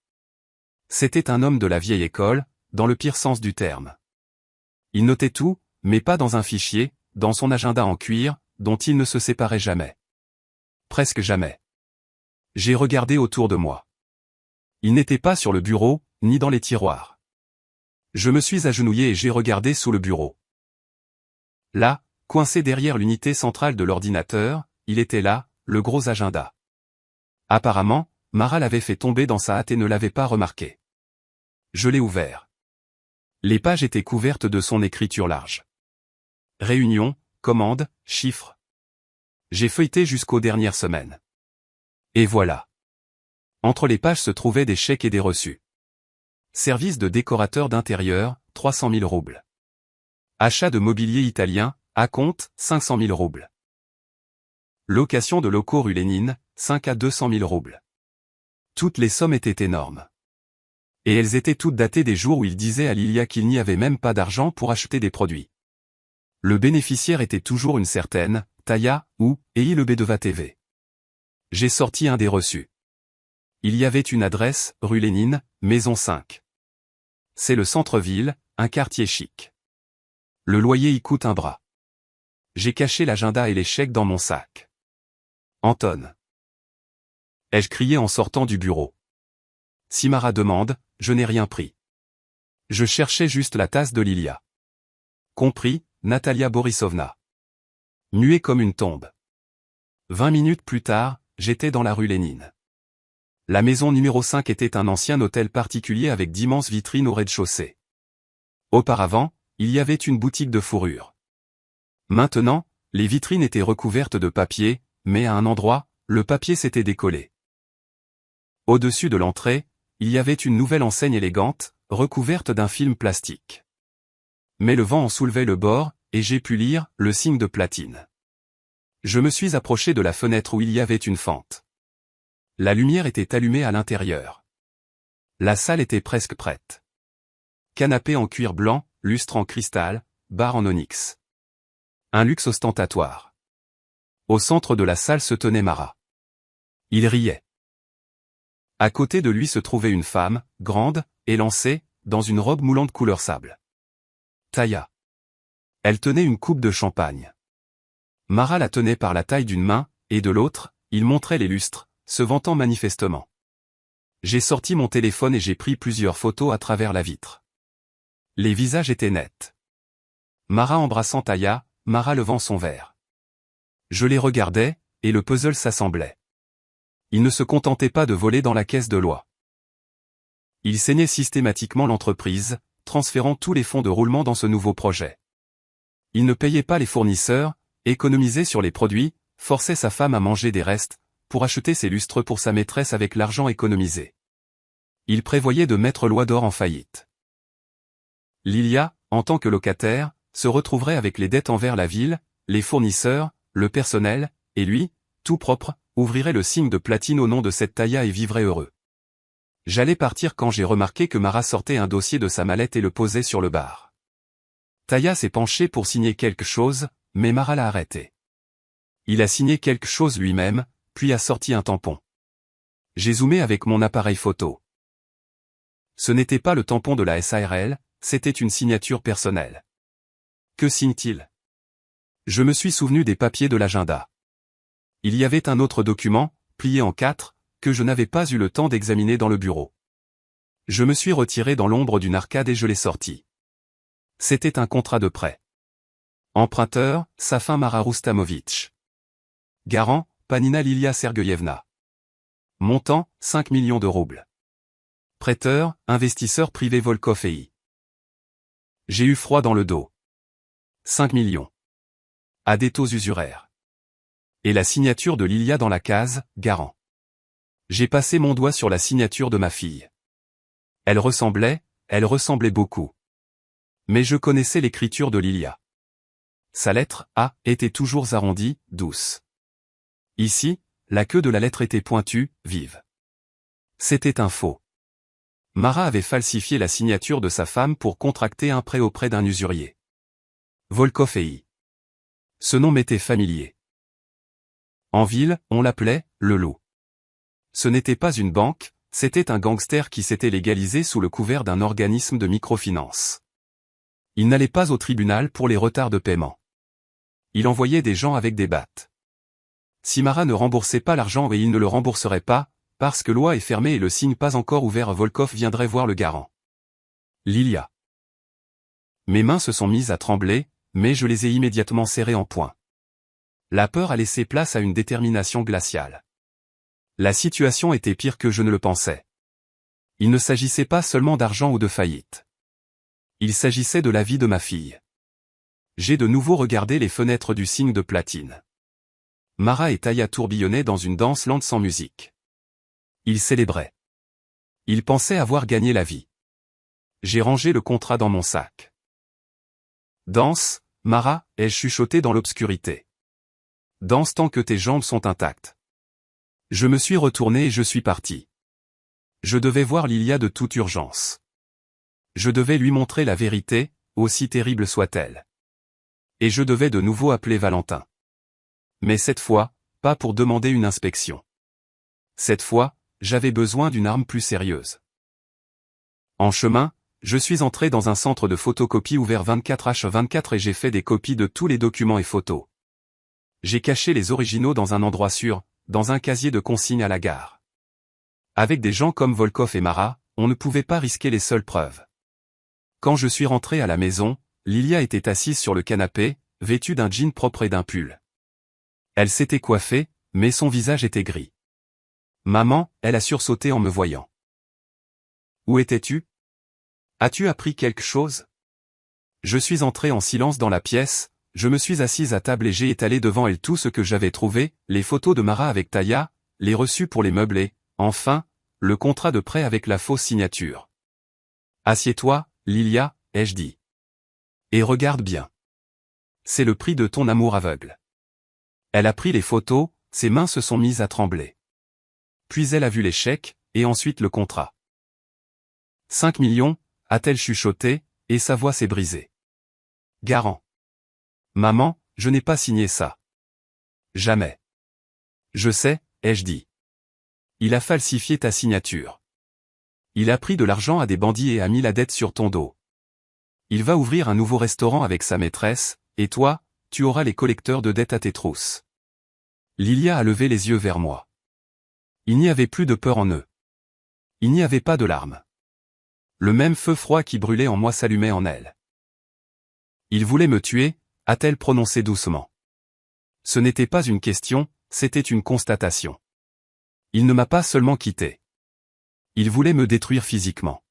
C'était un homme de la vieille école, dans le pire sens du terme. Il notait tout, mais pas dans un fichier, dans son agenda en cuir, dont il ne se séparait jamais. Presque jamais. J'ai regardé autour de moi. Il n'était pas sur le bureau, ni dans les tiroirs. Je me suis agenouillé et j'ai regardé sous le bureau. Là, coincé derrière l'unité centrale de l'ordinateur, il était là, le gros agenda. Apparemment, Mara l'avait fait tomber dans sa hâte et ne l'avait pas remarqué. Je l'ai ouvert. Les pages étaient couvertes de son écriture large. Réunions, commandes, chiffres. J'ai feuilleté jusqu'aux dernières semaines. Et voilà. Entre les pages se trouvaient des chèques et des reçus. Service de décorateur d'intérieur, 300 000 roubles. Achat de mobilier italien, acompte, 500 000 roubles. Location de locaux rue Lénine, 5 à 200 000 roubles. Toutes les sommes étaient énormes. Et elles étaient toutes datées des jours où il disait à Lilia qu'il n'y avait même pas d'argent pour acheter des produits. Le bénéficiaire était toujours une certaine, Taya, ou, EILEB2VA TV. J'ai sorti un des reçus. Il y avait une adresse, rue Lénine, maison 5. C'est le centre-ville, un quartier chic. Le loyer y coûte un bras. J'ai caché l'agenda et les chèques dans mon sac. Anton. Ai-je crié en sortant du bureau. Si Mara demande, je n'ai rien pris. Je cherchais juste la tasse de Lilia. Compris, Natalia Borisovna. Muet comme une tombe. 20 minutes plus tard, j'étais dans la rue Lénine. La maison numéro 5 était un ancien hôtel particulier avec d'immenses vitrines au rez-de-chaussée. Auparavant, il y avait une boutique de fourrure. Maintenant, les vitrines étaient recouvertes de papier, mais à un endroit, le papier s'était décollé. Au-dessus de l'entrée, il y avait une nouvelle enseigne élégante, recouverte d'un film plastique. Mais le vent en soulevait le bord, et j'ai pu lire « Le signe de platine ». Je me suis approché de la fenêtre où il y avait une fente. La lumière était allumée à l'intérieur. La salle était presque prête. Canapé en cuir blanc, lustre en cristal, bar en onyx. Un luxe ostentatoire. Au centre de la salle se tenait Mara. Il riait. À côté de lui se trouvait une femme, grande, élancée, dans une robe moulante couleur sable. Taya. Elle tenait une coupe de champagne. Mara la tenait par la taille d'une main, et de l'autre, il montrait les lustres, se vantant manifestement. J'ai sorti mon téléphone et j'ai pris plusieurs photos à travers la vitre. Les visages étaient nets. Mara embrassant Taya, Mara levant son verre. Je les regardais, et le puzzle s'assemblait. Il ne se contentait pas de voler dans la caisse de loi. Il saignait systématiquement l'entreprise, transférant tous les fonds de roulement dans ce nouveau projet. Il ne payait pas les fournisseurs, économisait sur les produits, forçait sa femme à manger des restes, pour acheter ses lustres pour sa maîtresse avec l'argent économisé. Il prévoyait de mettre Loi d'Or en faillite. Lilia, en tant que locataire, se retrouverait avec les dettes envers la ville, les fournisseurs, le personnel, et lui, tout propre, ouvrirait le signe de platine au nom de cette Taya et vivrait heureux. J'allais partir quand j'ai remarqué que Mara sortait un dossier de sa mallette et le posait sur le bar. Taya s'est penché pour signer quelque chose, mais Mara l'a arrêté. Il a signé quelque chose lui-même, puis a sorti un tampon. J'ai zoomé avec mon appareil photo. Ce n'était pas le tampon de la SARL, c'était une signature personnelle. Que signe-t-il? Je me suis souvenu des papiers de l'agenda. Il y avait un autre document, plié en 4, que je n'avais pas eu le temps d'examiner dans le bureau. Je me suis retiré dans l'ombre d'une arcade et je l'ai sorti. C'était un contrat de prêt. Emprunteur, Safin Mara Rustamovitch. Garant, Panina Lilia Sergeyevna. Montant, 5 millions de roubles. Prêteur, investisseur privé Volkov EI. J'ai eu froid dans le dos. 5 millions. À des taux usuraires. Et la signature de Lilia dans la case, garant. J'ai passé mon doigt sur la signature de ma fille. Elle ressemblait beaucoup. Mais je connaissais l'écriture de Lilia. Sa lettre A était toujours arrondie, douce. Ici, la queue de la lettre était pointue, vive. C'était un faux. Mara avait falsifié la signature de sa femme pour contracter un prêt auprès d'un usurier. Volkov et I. Ce nom m'était familier. En ville, on l'appelait « le loup ». Ce n'était pas une banque, c'était un gangster qui s'était légalisé sous le couvert d'un organisme de microfinance. Il n'allait pas au tribunal pour les retards de paiement. Il envoyait des gens avec des battes. Si Mara ne remboursait pas l'argent et il ne le rembourserait pas, parce que loi est fermée et le signe pas encore ouvert, Volkov viendrait voir le garant. Lilia. Mes mains se sont mises à trembler, mais je les ai immédiatement serrées en poing. La peur a laissé place à une détermination glaciale. La situation était pire que je ne le pensais. Il ne s'agissait pas seulement d'argent ou de faillite. Il s'agissait de la vie de ma fille. J'ai de nouveau regardé les fenêtres du signe de platine. Mara et Taya tourbillonnaient dans une danse lente sans musique. Ils célébraient. Ils pensaient avoir gagné la vie. J'ai rangé le contrat dans mon sac. Danse, Mara, ai-je chuchoté dans l'obscurité. Danse tant que tes jambes sont intactes. Je me suis retourné et je suis parti. Je devais voir Lilia de toute urgence. Je devais lui montrer la vérité, aussi terrible soit-elle. Et je devais de nouveau appeler Valentin. Mais cette fois, pas pour demander une inspection. Cette fois, j'avais besoin d'une arme plus sérieuse. En chemin, je suis entré dans un centre de photocopie ouvert 24h24 et j'ai fait des copies de tous les documents et photos. J'ai caché les originaux dans un endroit sûr, dans un casier de consignes à la gare. Avec des gens comme Volkov et Mara, on ne pouvait pas risquer les seules preuves. Quand je suis rentré à la maison, Lilia était assise sur le canapé, vêtue d'un jean propre et d'un pull. Elle s'était coiffée, mais son visage était gris. Maman, elle a sursauté en me voyant. Où étais-tu? As-tu appris quelque chose? Je suis entré en silence dans la pièce, je me suis assise à table et j'ai étalé devant elle tout ce que j'avais trouvé, les photos de Mara avec Taya, les reçus pour les meubles et, enfin, le contrat de prêt avec la fausse signature. Assieds-toi, Lilia, ai-je dit. Et regarde bien. C'est le prix de ton amour aveugle. Elle a pris les photos, ses mains se sont mises à trembler. Puis elle a vu les chèques, et ensuite le contrat. 5 millions, a-t-elle chuchoté, et sa voix s'est brisée. Garant. Maman, je n'ai pas signé ça. Jamais. Je sais, ai-je dit. Il a falsifié ta signature. Il a pris de l'argent à des bandits et a mis la dette sur ton dos. Il va ouvrir un nouveau restaurant avec sa maîtresse, et toi, tu auras les collecteurs de dettes à tes trousses. Lilia a levé les yeux vers moi. Il n'y avait plus de peur en eux. Il n'y avait pas de larmes. Le même feu froid qui brûlait en moi s'allumait en elle. Il voulait me tuer, a-t-elle prononcé doucement. Ce n'était pas une question, c'était une constatation. Il ne m'a pas seulement quitté. Il voulait me détruire physiquement.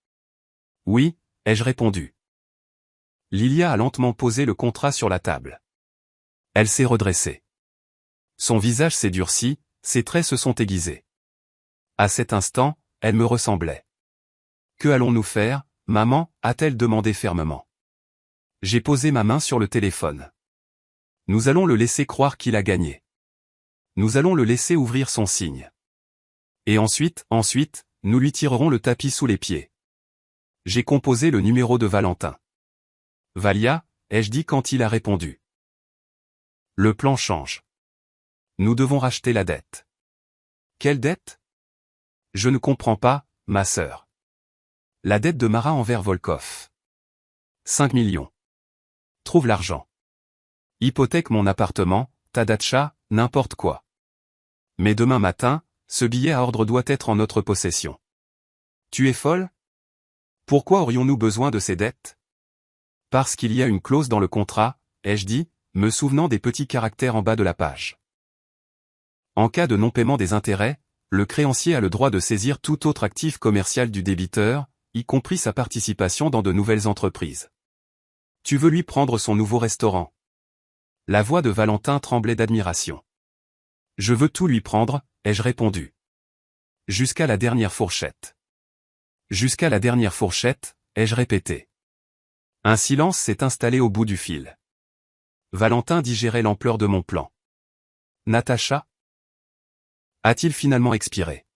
Oui, ai-je répondu. Lilia a lentement posé le contrat sur la table. Elle s'est redressée. Son visage s'est durci, ses traits se sont aiguisés. À cet instant, elle me ressemblait. Que allons-nous faire, maman, a-t-elle demandé fermement. J'ai posé ma main sur le téléphone. Nous allons le laisser croire qu'il a gagné. Nous allons le laisser ouvrir son signe. Et ensuite, nous lui tirerons le tapis sous les pieds. J'ai composé le numéro de Valentin. Valia, ai-je dit quand il a répondu. Le plan change. Nous devons racheter la dette. Quelle dette? Je ne comprends pas, ma sœur. La dette de Mara envers Volkov. 5 millions. Trouve l'argent. Hypothèque mon appartement, ta datcha, n'importe quoi. Mais demain matin, ce billet à ordre doit être en notre possession. Tu es folle? Pourquoi aurions-nous besoin de ces dettes? Parce qu'il y a une clause dans le contrat, ai-je dit, me souvenant des petits caractères en bas de la page. En cas de non-paiement des intérêts, le créancier a le droit de saisir tout autre actif commercial du débiteur, y compris sa participation dans de nouvelles entreprises. Tu veux lui prendre son nouveau restaurant? La voix de Valentin tremblait d'admiration. Je veux tout lui prendre, ai-je répondu. Jusqu'à la dernière fourchette. Jusqu'à la dernière fourchette, ai-je répété. Un silence s'est installé au bout du fil. Valentin digérait l'ampleur de mon plan. Natacha? A-t-il finalement expiré?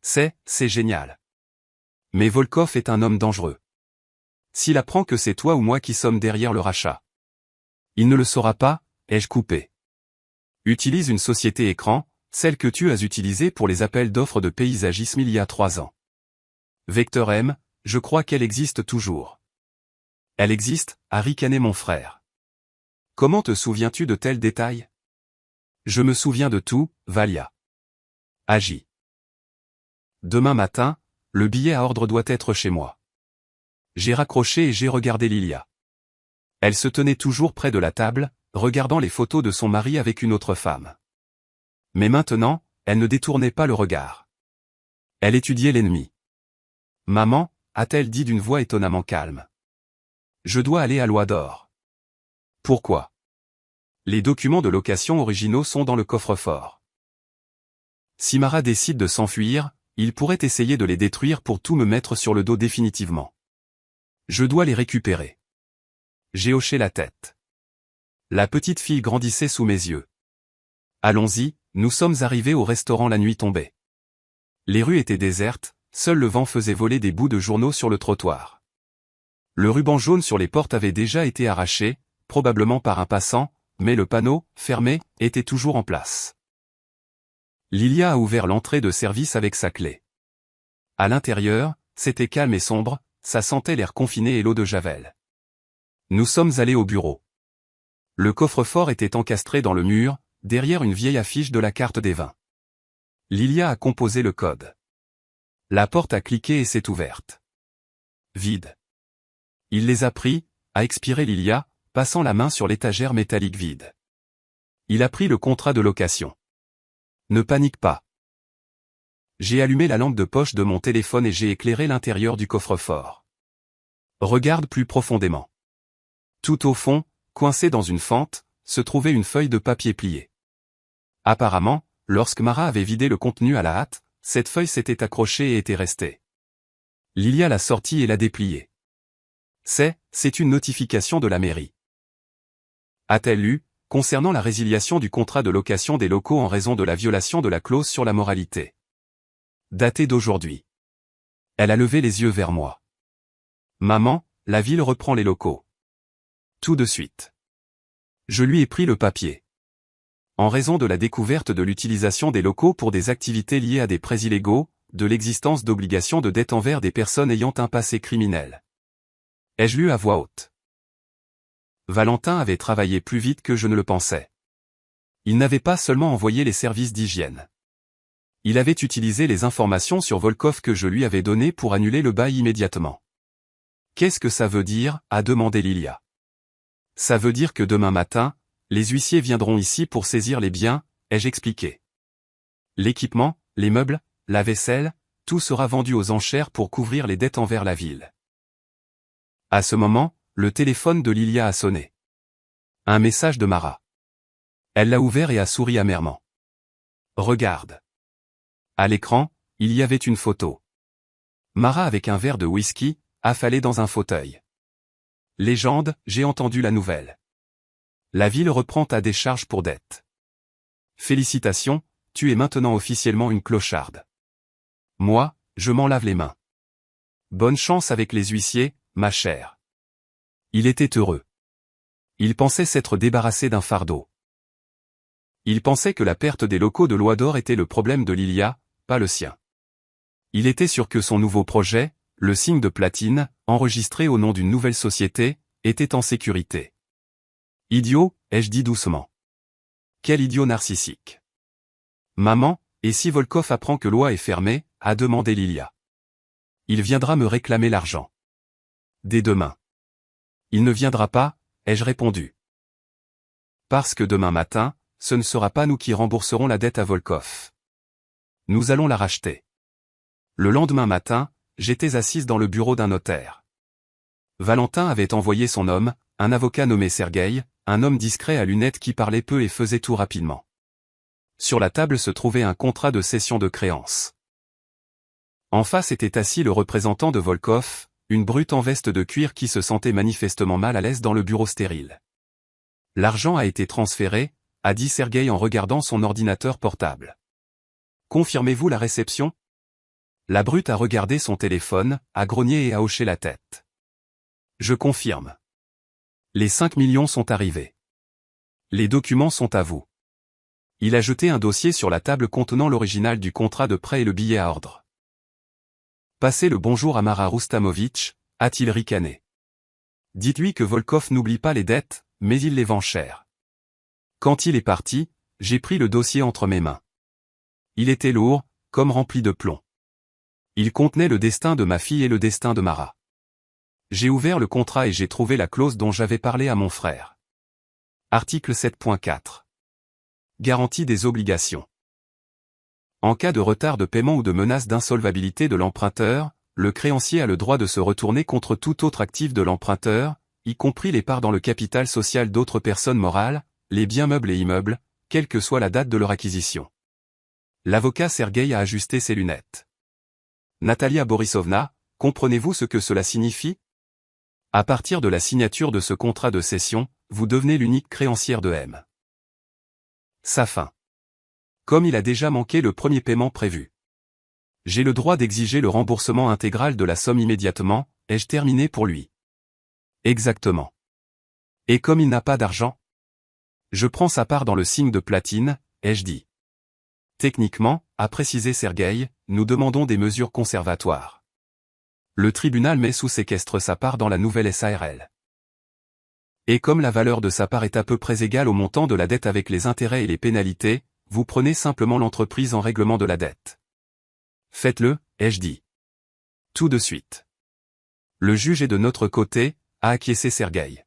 C'est génial. Mais Volkov est un homme dangereux. S'il apprend que c'est toi ou moi qui sommes derrière le rachat. Il ne le saura pas, ai-je coupé. Utilise une société écran, celle que tu as utilisée pour les appels d'offres de paysagisme il y a 3 ans. Vecteur M, je crois qu'elle existe toujours. Elle existe, a ricané mon frère. Comment te souviens-tu de tels détails? Je me souviens de tout, Valia. Agis. Demain matin, le billet à ordre doit être chez moi. J'ai raccroché et j'ai regardé Lilia. Elle se tenait toujours près de la table, regardant les photos de son mari avec une autre femme. Mais maintenant, elle ne détournait pas le regard. Elle étudiait l'ennemi. Maman, a-t-elle dit d'une voix étonnamment calme. Je dois aller à Loi d'Or. Pourquoi? Les documents de location originaux sont dans le coffre-fort. Si Mara décide de s'enfuir, il pourrait essayer de les détruire pour tout me mettre sur le dos définitivement. Je dois les récupérer. J'ai hoché la tête. La petite fille grandissait sous mes yeux. Allons-y, nous sommes arrivés au restaurant la nuit tombée. Les rues étaient désertes, seul le vent faisait voler des bouts de journaux sur le trottoir. Le ruban jaune sur les portes avait déjà été arraché, probablement par un passant, mais le panneau, fermé, était toujours en place. Lilia a ouvert l'entrée de service avec sa clé. À l'intérieur, c'était calme et sombre, ça sentait l'air confiné et l'eau de javel. Nous sommes allés au bureau. Le coffre-fort était encastré dans le mur, derrière une vieille affiche de la carte des vins. Lilia a composé le code. La porte a cliqué et s'est ouverte. Vide. Il les a pris, a expiré Lilia, passant la main sur l'étagère métallique vide. Il a pris le contrat de location. Ne panique pas. J'ai allumé la lampe de poche de mon téléphone et j'ai éclairé l'intérieur du coffre-fort. Regarde plus profondément. Tout au fond, coincé dans une fente, se trouvait une feuille de papier pliée. Apparemment, lorsque Mara avait vidé le contenu à la hâte, cette feuille s'était accrochée et était restée. Lilia l'a sortie et l'a dépliée. C'est une notification de la mairie. A-t-elle lu, concernant la résiliation du contrat de location des locaux en raison de la violation de la clause sur la moralité. Datée d'aujourd'hui. Elle a levé les yeux vers moi. Maman, la ville reprend les locaux. Tout de suite. Je lui ai pris le papier. En raison de la découverte de l'utilisation des locaux pour des activités liées à des prêts illégaux, de l'existence d'obligations de dette envers des personnes ayant un passé criminel. Ai-je lu à voix haute? Valentin avait travaillé plus vite que je ne le pensais. Il n'avait pas seulement envoyé les services d'hygiène. Il avait utilisé les informations sur Volkov que je lui avais données pour annuler le bail immédiatement. Qu'est-ce que ça veut dire, a demandé Lilia. Ça veut dire que demain matin, les huissiers viendront ici pour saisir les biens, ai-je expliqué. L'équipement, les meubles, la vaisselle, tout sera vendu aux enchères pour couvrir les dettes envers la ville. À ce moment, le téléphone de Lilia a sonné. Un message de Mara. Elle l'a ouvert et a souri amèrement. Regarde. À l'écran, il y avait une photo. Mara avec un verre de whisky, affalée dans un fauteuil. Légende, j'ai entendu la nouvelle. La ville reprend ta décharge pour dette. Félicitations, tu es maintenant officiellement une clocharde. Moi, je m'en lave les mains. Bonne chance avec les huissiers, ma chère. Il était heureux. Il pensait s'être débarrassé d'un fardeau. Il pensait que la perte des locaux de Loi d'Or était le problème de Lilia, pas le sien. Il était sûr que son nouveau projet, le signe de platine, enregistré au nom d'une nouvelle société, était en sécurité. Idiot, ai-je dit doucement. Quel idiot narcissique. Maman, et si Volkov apprend que Loi est fermée, a demandé Lilia. Il viendra me réclamer l'argent. Dès demain. Il ne viendra pas, ai-je répondu. Parce que demain matin, ce ne sera pas nous qui rembourserons la dette à Volkov. Nous allons la racheter. Le lendemain matin, j'étais assise dans le bureau d'un notaire. Valentin avait envoyé son homme, un avocat nommé Sergueï, un homme discret à lunettes qui parlait peu et faisait tout rapidement. Sur la table se trouvait un contrat de cession de créances. En face était assis le représentant de Volkov, une brute en veste de cuir qui se sentait manifestement mal à l'aise dans le bureau stérile. L'argent a été transféré, a dit Sergueï en regardant son ordinateur portable. Confirmez-vous la réception? La brute a regardé son téléphone, a grogné et a hoché la tête. Je confirme. Les 5 millions sont arrivés. Les documents sont à vous. Il a jeté un dossier sur la table contenant l'original du contrat de prêt et le billet à ordre. Passez le bonjour à Mara Rustamovitch, a-t-il ricané. Dites-lui que Volkov n'oublie pas les dettes, mais il les vend cher. Quand il est parti, j'ai pris le dossier entre mes mains. Il était lourd, comme rempli de plomb. Il contenait le destin de ma fille et le destin de Mara. J'ai ouvert le contrat et j'ai trouvé la clause dont j'avais parlé à mon frère. Article 7.4. Garantie des obligations. En cas de retard de paiement ou de menace d'insolvabilité de l'emprunteur, le créancier a le droit de se retourner contre tout autre actif de l'emprunteur, y compris les parts dans le capital social d'autres personnes morales, les biens meubles et immeubles, quelle que soit la date de leur acquisition. L'avocat Sergueï a ajusté ses lunettes. Natalia Borisovna, comprenez-vous ce que cela signifie? À partir de la signature de ce contrat de cession, vous devenez l'unique créancière de M. Sa fin. Comme il a déjà manqué le premier paiement prévu. J'ai le droit d'exiger le remboursement intégral de la somme immédiatement, ai-je terminé pour lui? Exactement. Et comme il n'a pas d'argent? Je prends sa part dans le signe de platine, ai-je dit. Techniquement, a précisé Sergueï, nous demandons des mesures conservatoires. Le tribunal met sous séquestre sa part dans la nouvelle SARL. Et comme la valeur de sa part est à peu près égale au montant de la dette avec les intérêts et les pénalités, vous prenez simplement l'entreprise en règlement de la dette. Faites-le, ai-je dit. Tout de suite. Le juge est de notre côté, a acquiescé Sergueï.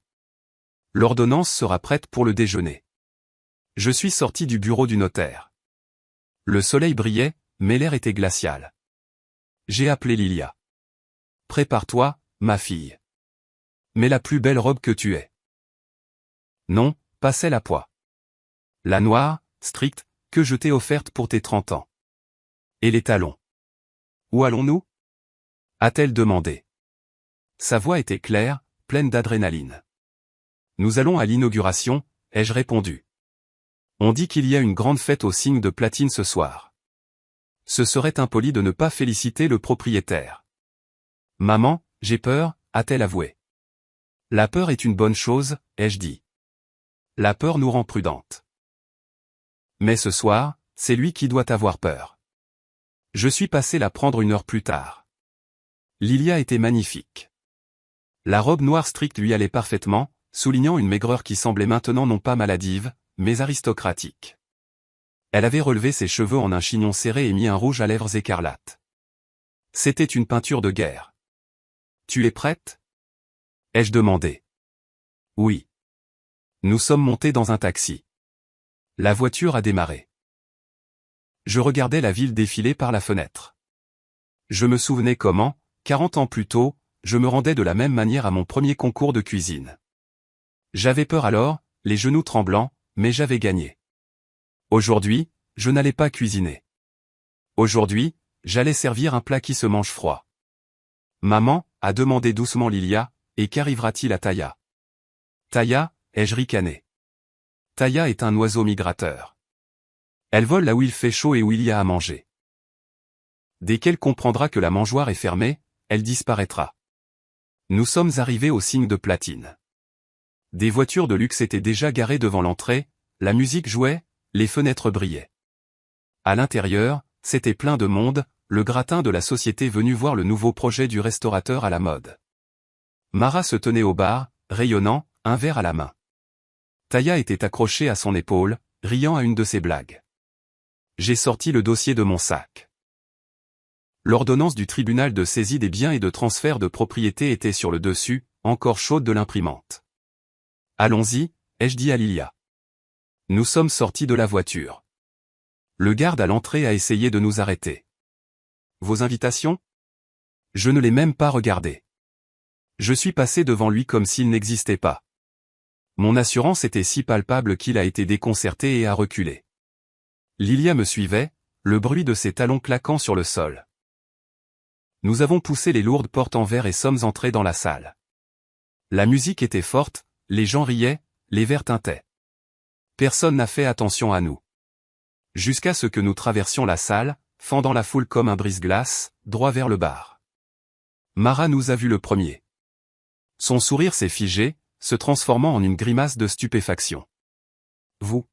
L'ordonnance sera prête pour le déjeuner. Je suis sorti du bureau du notaire. Le soleil brillait, mais l'air était glacial. J'ai appelé Lilia. Prépare-toi, ma fille. Mais la plus belle robe que tu aies. Non, pas celle à pois. La noire, stricte, que je t'ai offerte pour tes 30 ans. Et les talons. Où allons-nous? A-t-elle demandé. Sa voix était claire, pleine d'adrénaline. Nous allons à l'inauguration, ai-je répondu. On dit qu'il y a une grande fête au signe de platine ce soir. Ce serait impoli de ne pas féliciter le propriétaire. Maman, j'ai peur, a-t-elle avoué. La peur est une bonne chose, ai-je dit. La peur nous rend prudentes. Mais ce soir, c'est lui qui doit avoir peur. Je suis passé la prendre 1 heure plus tard. Lilia était magnifique. La robe noire stricte lui allait parfaitement, soulignant une maigreur qui semblait maintenant non pas maladive, mais aristocratique. Elle avait relevé ses cheveux en un chignon serré et mis un rouge à lèvres écarlate. C'était une peinture de guerre. Tu es prête? Ai-je demandé. Oui. Nous sommes montés dans un taxi. La voiture a démarré. Je regardais la ville défiler par la fenêtre. Je me souvenais comment, 40 ans plus tôt, je me rendais de la même manière à mon premier concours de cuisine. J'avais peur alors, les genoux tremblants, mais j'avais gagné. Aujourd'hui, je n'allais pas cuisiner. Aujourd'hui, j'allais servir un plat qui se mange froid. Maman, a demandé doucement Lilia, et qu'arrivera-t-il à Taya? Taya, ai-je ricané. Taya est un oiseau migrateur. Elle vole là où il fait chaud et où il y a à manger. Dès qu'elle comprendra que la mangeoire est fermée, elle disparaîtra. Nous sommes arrivés au signe de platine. Des voitures de luxe étaient déjà garées devant l'entrée, la musique jouait, les fenêtres brillaient. À l'intérieur, c'était plein de monde, le gratin de la société venu voir le nouveau projet du restaurateur à la mode. Mara se tenait au bar, rayonnant, un verre à la main. Taya était accrochée à son épaule, riant à une de ses blagues. J'ai sorti le dossier de mon sac. L'ordonnance du tribunal de saisie des biens et de transfert de propriété était sur le dessus, encore chaude de l'imprimante. Allons-y, ai-je dit à Lilia. Nous sommes sortis de la voiture. Le garde à l'entrée a essayé de nous arrêter. Vos invitations? Je ne l'ai même pas regardé. Je suis passé devant lui comme s'il n'existait pas. Mon assurance était si palpable qu'il a été déconcerté et a reculé. Lilia me suivait, le bruit de ses talons claquant sur le sol. Nous avons poussé les lourdes portes en verre et sommes entrés dans la salle. La musique était forte, les gens riaient, les verres tintaient. Personne n'a fait attention à nous. Jusqu'à ce que nous traversions la salle, fendant la foule comme un brise-glace, droit vers le bar. Mara nous a vus le premier. Son sourire s'est figé, se transformant en une grimace de stupéfaction. Vous.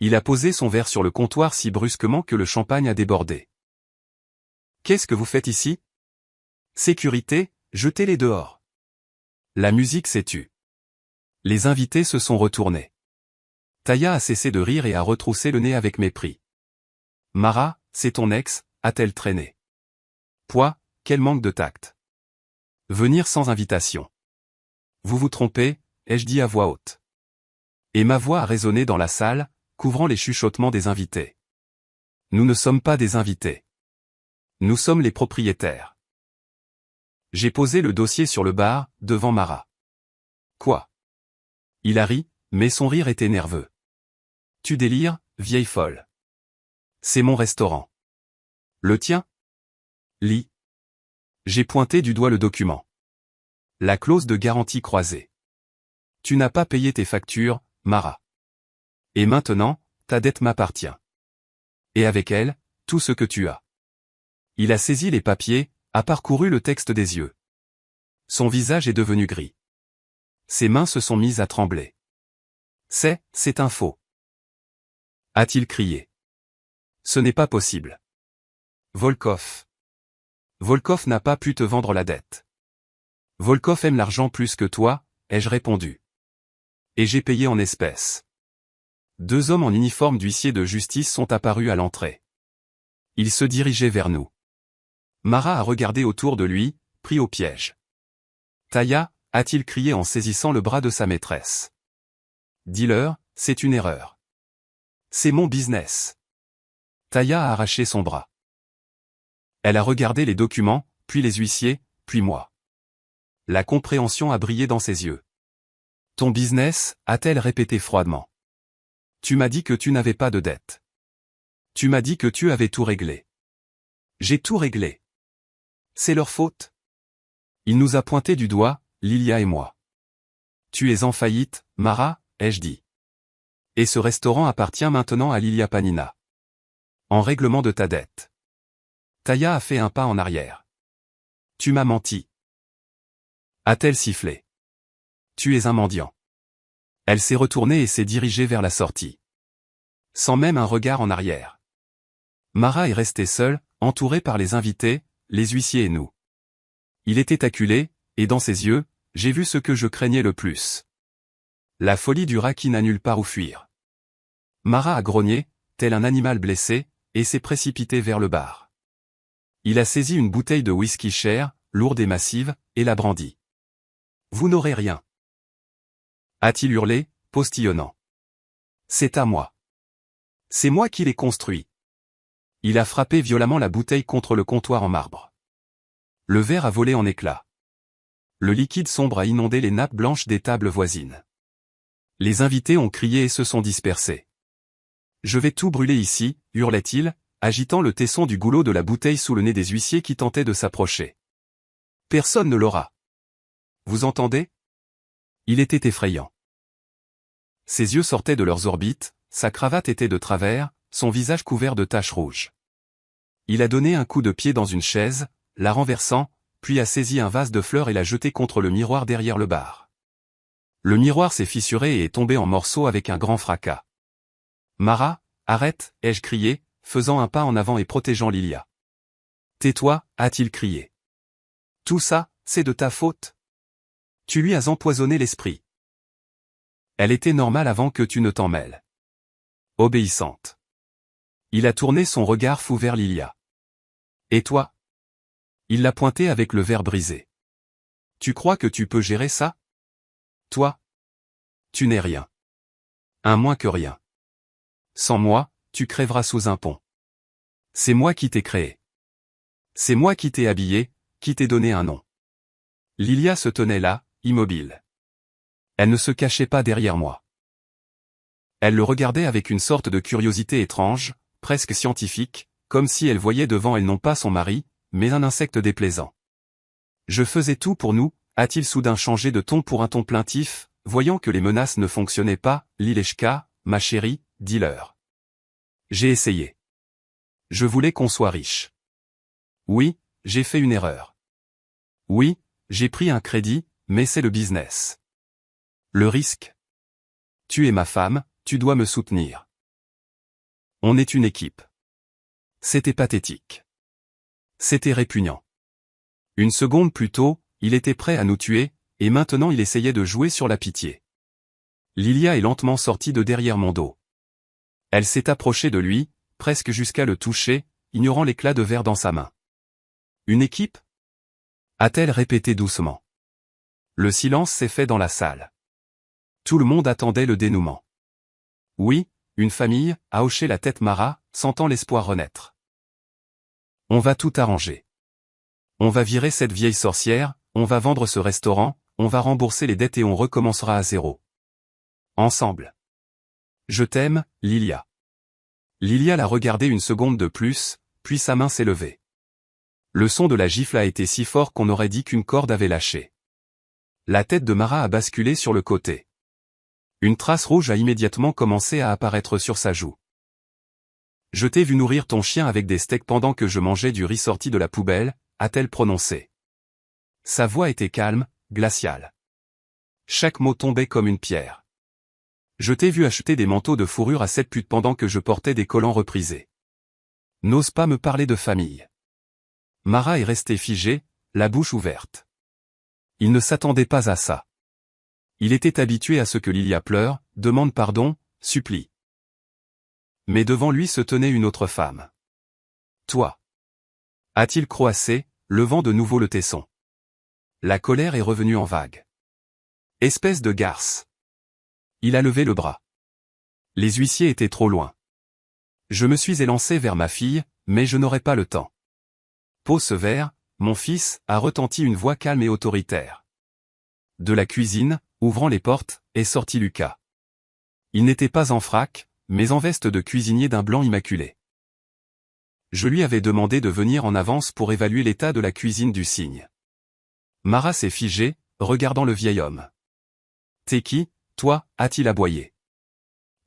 Il a posé son verre sur le comptoir si brusquement que le champagne a débordé. Qu'est-ce que vous faites ici? Sécurité, jetez-les dehors. La musique s'est tue. Les invités se sont retournés. Taya a cessé de rire et a retroussé le nez avec mépris. Mara, c'est ton ex, a-t-elle traîné. Pouah, quel manque de tact. Venir sans invitation. Vous vous trompez, ai-je dit à voix haute. Et ma voix a résonné dans la salle, couvrant les chuchotements des invités. Nous ne sommes pas des invités. Nous sommes les propriétaires. J'ai posé le dossier sur le bar, devant Mara. Quoi? Il a ri, mais son rire était nerveux. Tu délires, vieille folle. C'est mon restaurant. Le tien? Lis. J'ai pointé du doigt le document. La clause de garantie croisée. Tu n'as pas payé tes factures, Mara. Et maintenant, ta dette m'appartient. Et avec elle, tout ce que tu as. Il a saisi les papiers, a parcouru le texte des yeux. Son visage est devenu gris. Ses mains se sont mises à trembler. C'est un faux. A-t-il crié. Ce n'est pas possible. Volkov. Volkov n'a pas pu te vendre la dette. Volkov aime l'argent plus que toi, ai-je répondu. Et j'ai payé en espèces. Deux hommes en uniforme d'huissier de justice sont apparus à l'entrée. Ils se dirigeaient vers nous. Mara a regardé autour de lui, pris au piège. Taya, a-t-il crié en saisissant le bras de sa maîtresse. Dis-leur, c'est une erreur. C'est mon business. Taya a arraché son bras. Elle a regardé les documents, puis les huissiers, puis moi. La compréhension a brillé dans ses yeux. Ton business, a-t-elle répété froidement. Tu m'as dit que tu n'avais pas de dette. Tu m'as dit que tu avais tout réglé. J'ai tout réglé. C'est leur faute. Il nous a pointé du doigt, Lilia et moi. Tu es en faillite, Mara, ai-je dit. Et ce restaurant appartient maintenant à Lilia Panina. En règlement de ta dette. Taya a fait un pas en arrière. Tu m'as menti. A-t-elle sifflé. Tu es un mendiant. Elle s'est retournée et s'est dirigée vers la sortie. Sans même un regard en arrière. Mara est restée seule, entourée par les invités, les huissiers et nous. Il était acculé, et dans ses yeux, j'ai vu ce que je craignais le plus. La folie du rat qui n'a nulle part où fuir. Mara a grogné, tel un animal blessé, et s'est précipité vers le bar. Il a saisi une bouteille de whisky cher, lourde et massive, et l'a brandie. Vous n'aurez rien. A-t-il hurlé, postillonnant. C'est à moi. C'est moi qui l'ai construit. Il a frappé violemment la bouteille contre le comptoir en marbre. Le verre a volé en éclats. Le liquide sombre a inondé les nappes blanches des tables voisines. Les invités ont crié et se sont dispersés. Je vais tout brûler ici, hurlait-il, agitant le tesson du goulot de la bouteille sous le nez des huissiers qui tentaient de s'approcher. Personne ne l'aura. Vous entendez? Il était effrayant. Ses yeux sortaient de leurs orbites, sa cravate était de travers, son visage couvert de taches rouges. Il a donné un coup de pied dans une chaise, la renversant, puis a saisi un vase de fleurs et l'a jeté contre le miroir derrière le bar. Le miroir s'est fissuré et est tombé en morceaux avec un grand fracas. Mara, arrête, ai-je crié, faisant un pas en avant et protégeant Lilia. Tais-toi, a-t-il crié. Tout ça, c'est de ta faute. Tu lui as empoisonné l'esprit. Elle était normale avant que tu ne t'en mêles. Obéissante. Il a tourné son regard fou vers Lilia. Et toi? Il l'a pointé avec le verre brisé. Tu crois que tu peux gérer ça? Toi? Tu n'es rien. Un moins que rien. Sans moi, tu crèveras sous un pont. C'est moi qui t'ai créé. C'est moi qui t'ai habillé, qui t'ai donné un nom. Lilia se tenait là, immobile. Elle ne se cachait pas derrière moi. Elle le regardait avec une sorte de curiosité étrange, presque scientifique, comme si elle voyait devant elle non pas son mari, mais un insecte déplaisant. Je faisais tout pour nous, a-t-il soudain changé de ton pour un ton plaintif, voyant que les menaces ne fonctionnaient pas, Lilechka, ma chérie, dis-leur. J'ai essayé. Je voulais qu'on soit riche. Oui, j'ai fait une erreur. Oui, j'ai pris un crédit, mais c'est le business. Le risque. Tu es ma femme, tu dois me soutenir. On est une équipe. C'était pathétique. C'était répugnant. Une seconde plus tôt, il était prêt à nous tuer, et maintenant il essayait de jouer sur la pitié. Lilia est lentement sortie de derrière mon dos. Elle s'est approchée de lui, presque jusqu'à le toucher, ignorant l'éclat de verre dans sa main. Une équipe ? A-t-elle répété doucement. Le silence s'est fait dans la salle. Tout le monde attendait le dénouement. Oui, une famille, a hoché la tête Mara, sentant l'espoir renaître. On va tout arranger. On va virer cette vieille sorcière, on va vendre ce restaurant, on va rembourser les dettes et on recommencera à zéro. Ensemble. Je t'aime, Lilia. Lilia l'a regardé une seconde de plus, puis sa main s'est levée. Le son de la gifle a été si fort qu'on aurait dit qu'une corde avait lâché. La tête de Mara a basculé sur le côté. Une trace rouge a immédiatement commencé à apparaître sur sa joue. Je t'ai vu nourrir ton chien avec des steaks pendant que je mangeais du riz sorti de la poubelle, a-t-elle prononcé. Sa voix était calme, glaciale. Chaque mot tombait comme une pierre. Je t'ai vu acheter des manteaux de fourrure à cette pute pendant que je portais des collants reprisés. N'ose pas me parler de famille. Mara est restée figée, la bouche ouverte. Il ne s'attendait pas à ça. Il était habitué à ce que Lilia pleure, demande pardon, supplie. Mais devant lui se tenait une autre femme. Toi. A-t-il croassé, levant de nouveau le tesson. La colère est revenue en vague. Espèce de garce. Il a levé le bras. Les huissiers étaient trop loin. Je me suis élancé vers ma fille, mais je n'aurai pas le temps. Pose ce verre, mon fils, a retenti une voix calme et autoritaire. De la cuisine, ouvrant les portes, est sorti Lucas. Il n'était pas en frac, mais en veste de cuisinier d'un blanc immaculé. Je lui avais demandé de venir en avance pour évaluer l'état de la cuisine du cygne. Mara s'est figée, regardant le vieil homme. « T'es qui, toi » a-t-il aboyé.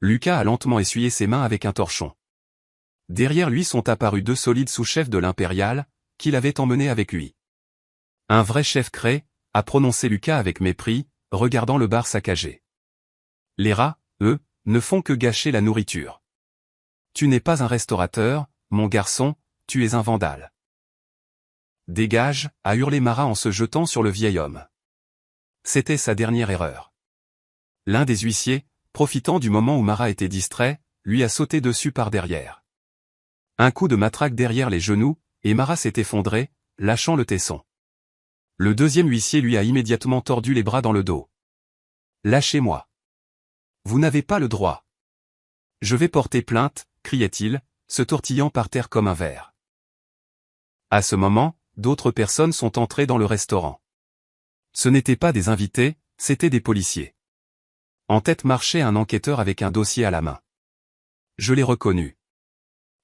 Lucas a lentement essuyé ses mains avec un torchon. Derrière lui sont apparus deux solides sous-chefs de l'impériale, qu'il avait emmenés avec lui. Un vrai chef crée, a prononcé Lucas avec mépris, regardant le bar saccagé. Les rats, eux, ne font que gâcher la nourriture. Tu n'es pas un restaurateur, mon garçon, tu es un vandale. Dégage, a hurlé Mara en se jetant sur le vieil homme. C'était sa dernière erreur. L'un des huissiers, profitant du moment où Mara était distrait, lui a sauté dessus par derrière. Un coup de matraque derrière les genoux, et Mara s'est effondrée, lâchant le tesson. Le deuxième huissier lui a immédiatement tordu les bras dans le dos. « Lâchez-moi. Vous n'avez pas le droit. Je vais porter plainte, criait-il, se tortillant par terre comme un ver. À ce moment, d'autres personnes sont entrées dans le restaurant. Ce n'étaient pas des invités, c'étaient des policiers. En tête marchait un enquêteur avec un dossier à la main. Je l'ai reconnu.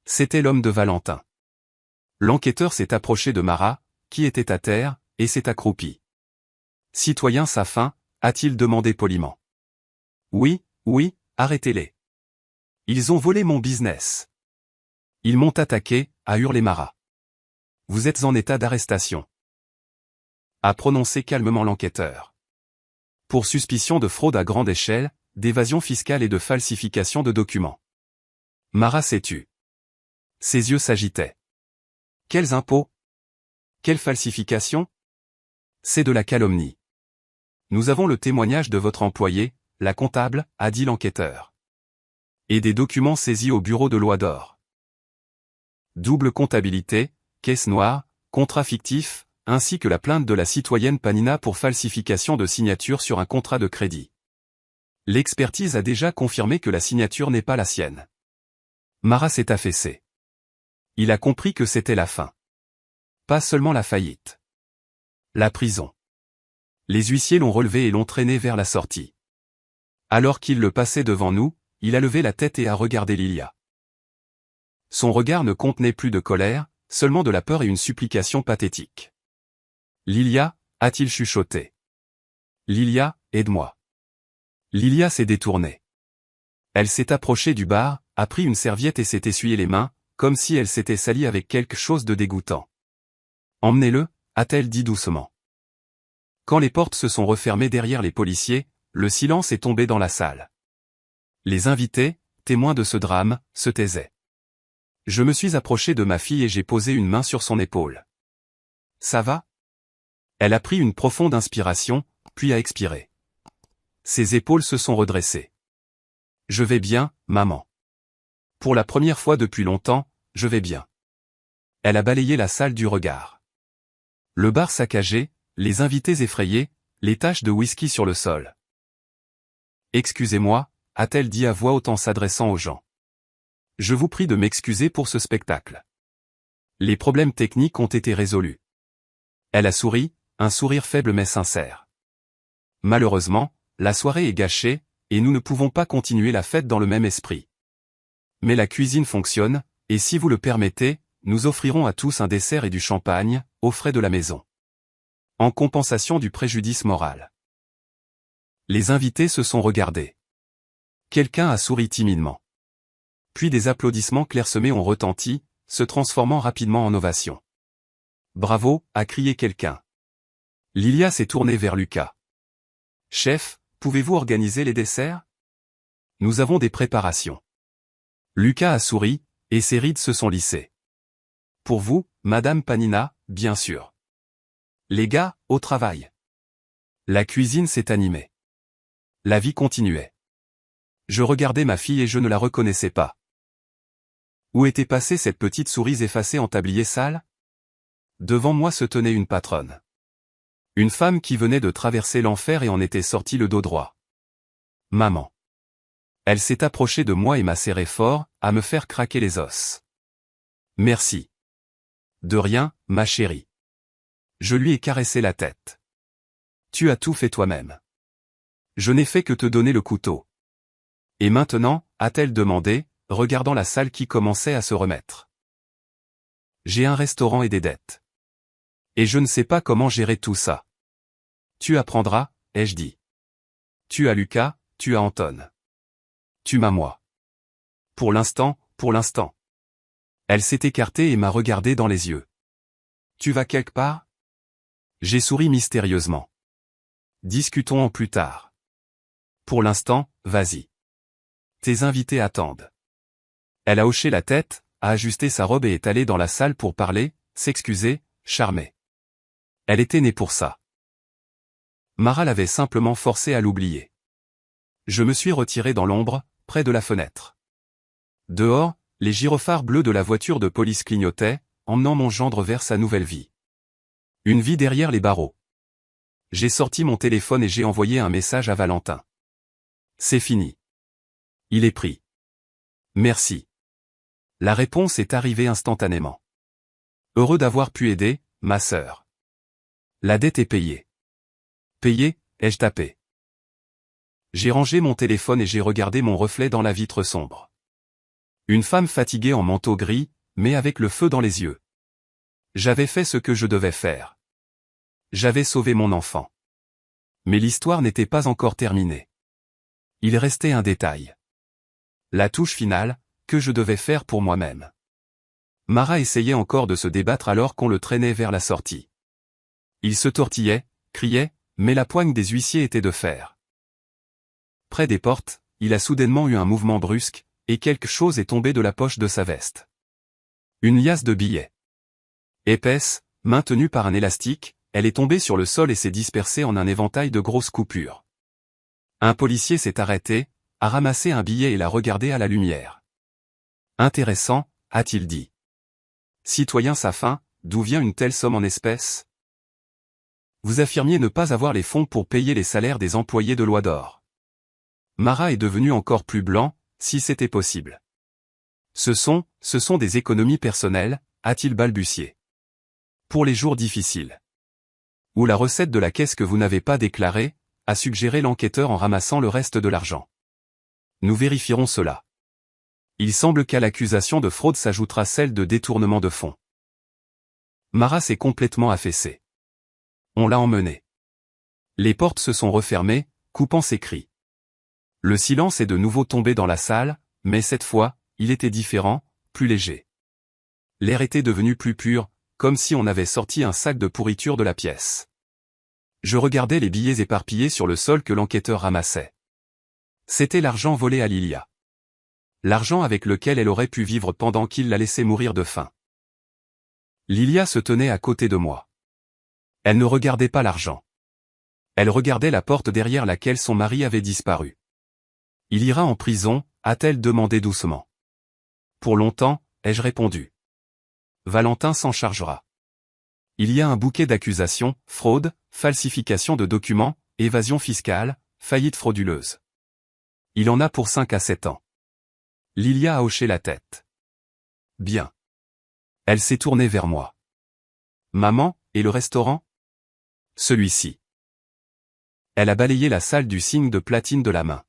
C'était l'homme de Valentin. L'enquêteur s'est approché de Mara, qui était à terre, et s'est accroupi. « Citoyen Safin » a-t-il demandé poliment. « Oui, oui, arrêtez-les. Ils ont volé mon business. Ils m'ont attaqué » a hurlé Mara. « Vous êtes en état d'arrestation. » A prononcé calmement l'enquêteur. Pour suspicion de fraude à grande échelle, d'évasion fiscale et de falsification de documents. Mara s'est tue. Ses yeux s'agitaient. Quels impôts? Quelle falsification? C'est de la calomnie. Nous avons le témoignage de votre employé, la comptable, a dit l'enquêteur. Et des documents saisis au bureau de loi d'or. Double comptabilité, caisse noire, contrat fictif, ainsi que la plainte de la citoyenne Panina pour falsification de signature sur un contrat de crédit. L'expertise a déjà confirmé que la signature n'est pas la sienne. Mara s'est affaissé. Il a compris que c'était la fin. Pas seulement la faillite. La prison. Les huissiers l'ont relevé et l'ont traîné vers la sortie. Alors qu'il le passait devant nous, il a levé la tête et a regardé Lilia. Son regard ne contenait plus de colère, seulement de la peur et une supplication pathétique. Lilia, a-t-il chuchoté. Lilia, aide-moi. Lilia s'est détournée. Elle s'est approchée du bar, a pris une serviette et s'est essuyé les mains, comme si elle s'était salie avec quelque chose de dégoûtant. Emmenez-le, a-t-elle dit doucement. Quand les portes se sont refermées derrière les policiers, le silence est tombé dans la salle. Les invités, témoins de ce drame, se taisaient. Je me suis approché de ma fille et j'ai posé une main sur son épaule. « Ça va ?» Elle a pris une profonde inspiration, puis a expiré. Ses épaules se sont redressées. « Je vais bien, maman. Pour la première fois depuis longtemps, je vais bien. » Elle a balayé la salle du regard. Le bar saccagé, les invités effrayés, les taches de whisky sur le sol. « Excusez-moi, » a-t-elle dit à voix haute en s'adressant aux gens. « Je vous prie de m'excuser pour ce spectacle. Les problèmes techniques ont été résolus. » Elle a souri, un sourire faible mais sincère. « Malheureusement, la soirée est gâchée, et nous ne pouvons pas continuer la fête dans le même esprit. Mais la cuisine fonctionne, et si vous le permettez, nous offrirons à tous un dessert et du champagne, aux frais de la maison. En compensation du préjudice moral. » Les invités se sont regardés. Quelqu'un a souri timidement. Puis des applaudissements clairsemés ont retenti, se transformant rapidement en ovation. « Bravo !» a crié quelqu'un. Lilia s'est tournée vers Lucas. « Chef, pouvez-vous organiser les desserts ? Nous avons des préparations. » Lucas a souri, et ses rides se sont lissées. « Pour vous, Madame Panina, bien sûr. » Les gars, au travail. La cuisine s'est animée. La vie continuait. Je regardais ma fille et je ne la reconnaissais pas. Où était passée cette petite souris effacée en tablier sale ? Devant moi se tenait une patronne. Une femme qui venait de traverser l'enfer et en était sortie le dos droit. Maman. Elle s'est approchée de moi et m'a serré fort, à me faire craquer les os. Merci. De rien, ma chérie. Je lui ai caressé la tête. Tu as tout fait toi-même. Je n'ai fait que te donner le couteau. Et maintenant, a-t-elle demandé, regardant la salle qui commençait à se remettre. J'ai un restaurant et des dettes. Et je ne sais pas comment gérer tout ça. Tu apprendras, ai-je dit. Tu as Lucas, tu as Anton. Tu m'as moi. Pour l'instant, pour l'instant. Elle s'est écartée et m'a regardé dans les yeux. Tu vas quelque part ? J'ai souri mystérieusement. Discutons en plus tard. Pour l'instant, vas-y. Tes invités attendent. Elle a hoché la tête, a ajusté sa robe et est allée dans la salle pour parler, s'excuser, charmer. Elle était née pour ça. Mara l'avait simplement forcée à l'oublier. Je me suis retiré dans l'ombre, près de la fenêtre. Dehors, les gyrophares bleus de la voiture de police clignotaient, emmenant mon gendre vers sa nouvelle vie. Une vie derrière les barreaux. J'ai sorti mon téléphone et j'ai envoyé un message à Valentin. C'est fini. Il est pris. Merci. La réponse est arrivée instantanément. Heureux d'avoir pu aider, ma sœur. La dette est payée. Payée, ai-je tapé. J'ai rangé mon téléphone et j'ai regardé mon reflet dans la vitre sombre. Une femme fatiguée en manteau gris, mais avec le feu dans les yeux. J'avais fait ce que je devais faire. J'avais sauvé mon enfant. Mais l'histoire n'était pas encore terminée. Il restait un détail. La touche finale, que je devais faire pour moi-même. Mara essayait encore de se débattre alors qu'on le traînait vers la sortie. Il se tortillait, criait, mais la poigne des huissiers était de fer. Près des portes, il a soudainement eu un mouvement brusque, et quelque chose est tombé de la poche de sa veste. Une liasse de billets. Épaisse, maintenue par un élastique, elle est tombée sur le sol et s'est dispersée en un éventail de grosses coupures. Un policier s'est arrêté, a ramassé un billet et l'a regardé à la lumière. Intéressant, a-t-il dit. Citoyen Safin, d'où vient une telle somme en espèces ? Vous affirmiez ne pas avoir les fonds pour payer les salaires des employés de Loi d'Or. Mara est devenu encore plus blanc, si c'était possible. Ce sont des économies personnelles, a-t-il balbutié. Pour les jours difficiles. Ou la recette de la caisse que vous n'avez pas déclarée, a suggéré l'enquêteur en ramassant le reste de l'argent. Nous vérifierons cela. Il semble qu'à l'accusation de fraude s'ajoutera celle de détournement de fonds. Mara s'est complètement affaissée. On l'a emmenée. Les portes se sont refermées, coupant ses cris. Le silence est de nouveau tombé dans la salle, mais cette fois, il était différent, plus léger. L'air était devenu plus pur, comme si on avait sorti un sac de pourriture de la pièce. Je regardais les billets éparpillés sur le sol que l'enquêteur ramassait. C'était l'argent volé à Lilia. L'argent avec lequel elle aurait pu vivre pendant qu'il la laissait mourir de faim. Lilia se tenait à côté de moi. Elle ne regardait pas l'argent. Elle regardait la porte derrière laquelle son mari avait disparu. Il ira en prison, a-t-elle demandé doucement. Pour longtemps, ai-je répondu. Valentin s'en chargera. Il y a un bouquet d'accusations, fraude, falsification de documents, évasion fiscale, faillite frauduleuse. Il en a pour 5 à 7 ans. Lilia a hoché la tête. Bien. Elle s'est tournée vers moi. Maman, et le restaurant? Celui-ci. Elle a balayé la salle du signe de platine de la main.